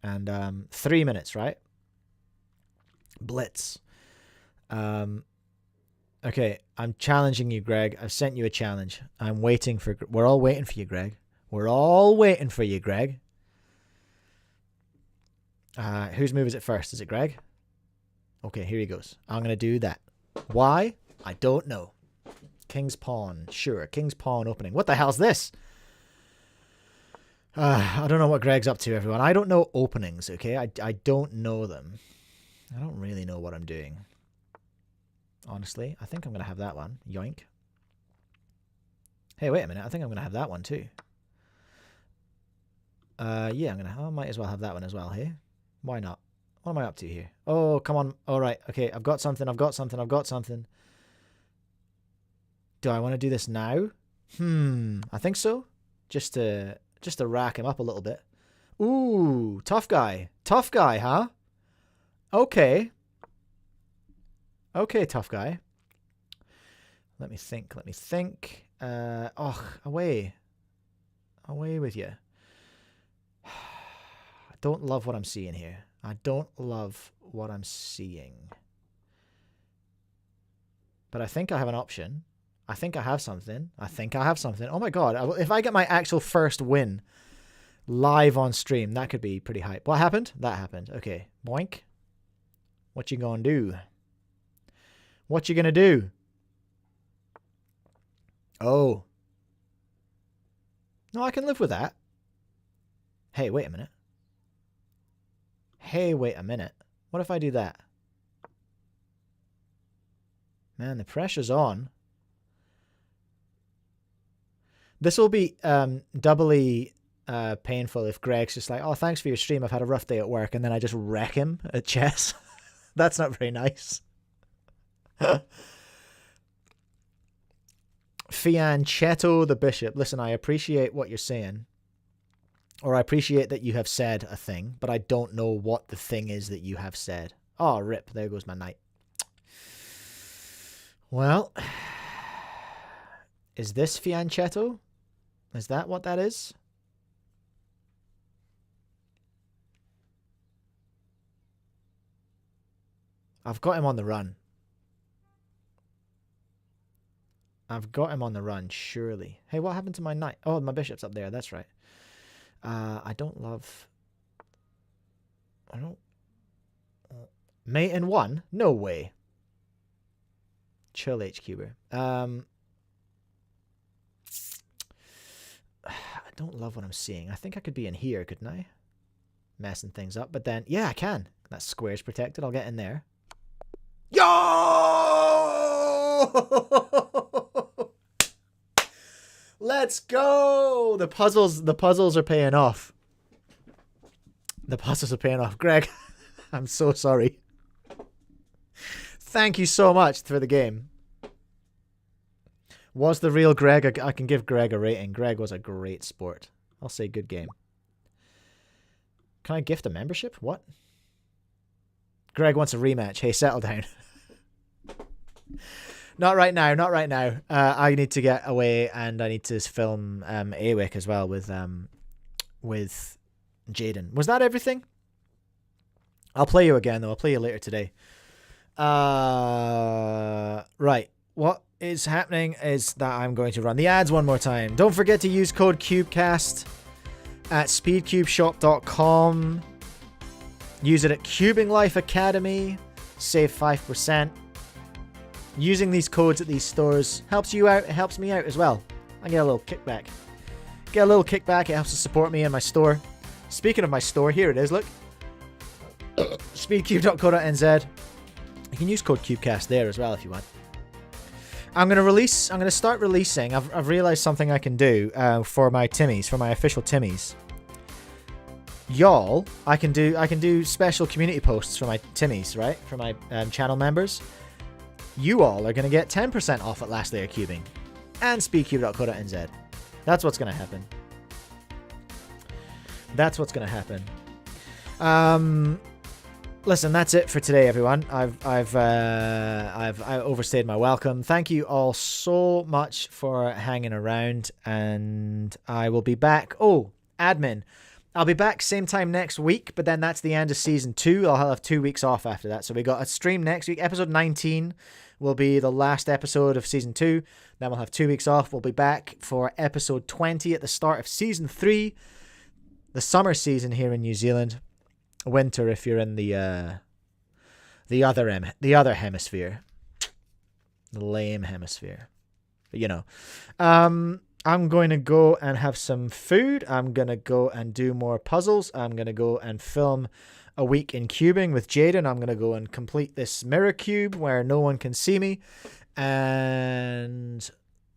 and 3 minutes, right? Blitz. Okay, I'm challenging you, Greg. I've sent you a challenge. We're all waiting for you, Greg. We're all waiting for you, Greg. Whose move is it first? Is it Greg? Okay, here he goes. I'm going to do that. Why? I don't know. King's Pawn. Sure, King's Pawn opening. What the hell's this? I don't know what Greg's up to, everyone. I don't know openings, okay? I don't know them. I don't really know what I'm doing. Honestly, I think I'm going to have that one. Yoink. Hey, wait a minute. I think I'm going to have that one too. Yeah, I might as well have that one as well, hey? Why not? What am I up to here? Oh, come on. All right. Okay, I've got something. Do I want to do this now? I think so. Just to rack him up a little bit. Ooh, tough guy. Tough guy, huh? Okay. Okay, tough guy. Let me think. Away. Away with you. I don't love what I'm seeing here. I don't love what I'm seeing. But I think I have an option. I think I have something. Oh my god. If I get my actual first win live on stream, that could be pretty hype. What happened? That happened. Okay. Boink. What you gonna do? What you gonna do? Oh. No, I can live with that. Hey, wait a minute. What if I do that? Man, the pressure's on. This will be doubly painful if Greg's just like, oh, thanks for your stream. I've had a rough day at work. And then I just wreck him at chess. That's not very nice. Fianchetto the Bishop. Listen, I appreciate what you're saying. Or I appreciate that you have said a thing, but I don't know what the thing is that you have said. Oh, rip. There goes my knight. Well, is this Fianchetto? Is that what that is? I've got him on the run. Surely. Hey, what happened to my knight? Oh, my bishop's up there. That's right. I don't... Mate in one? No way. Chill, HQber. I don't love what I'm seeing. I think I could be in here, couldn't I? Messing things up. But then, yeah, I can. That square's protected. I'll get in there. Yo! Let's go! The puzzles are paying off. Greg, I'm so sorry. Thank you so much for the game. Was the real Greg? I can give Greg a rating. Greg was a great sport. I'll say good game. Can I gift a membership? What? Greg wants a rematch. Hey, settle down. Not right now. I need to get away and I need to film AWIC as well with Jaden. Was that everything? I'll play you again though. I'll play you later today. Right. What is happening is that I'm going to run the ads one more time. Don't forget to use code Cubecast at speedcubeshop.com. Use it at Cubing Life Academy. Save 5%. Using these codes at these stores helps you out. It helps me out as well. I get a little kickback. It helps to support me and my store. Speaking of my store, here it is. Look. speedcube.co.nz. You can use code Cubecast there as well if you want. I'm going to start releasing. I've realized something I can do for my Timmies, for my official Timmies. Y'all, I can do special community posts for my Timmies, right? For my channel members. You all are going to get 10% off at Last Layer Cubing and speedcube.co.nz. That's what's going to happen. Listen, that's it for today, everyone. I've overstayed my welcome. Thank you all so much for hanging around, and I will be back. Oh, admin. I'll be back same time next week, but then that's the end of season 2. I'll have 2 weeks off after that. So we got a stream next week. Episode 19 will be the last episode of season 2. Then we'll have 2 weeks off. We'll be back for episode 20 at the start of season 3. The summer season here in New Zealand. Winter if you're in the other hemisphere. The lame hemisphere. you know. I'm going to go and have some food. I'm going to go and do more puzzles. I'm going to go and film a week in cubing with Jaden. I'm going to go and complete this mirror cube where no one can see me. And,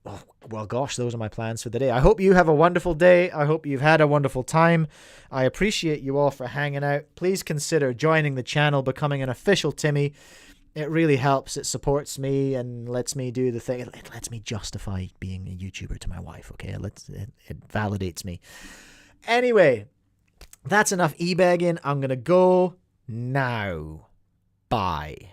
oh, well, gosh, those are my plans for the day. I hope you have a wonderful day. I hope you've had a wonderful time. I appreciate you all for hanging out. Please consider joining the channel, becoming an official Timmy. It really helps. It supports me and lets me do the thing. It lets me justify being a YouTuber to my wife, okay? It validates me. Anyway, that's enough e-begging. I'm going to go now. Bye.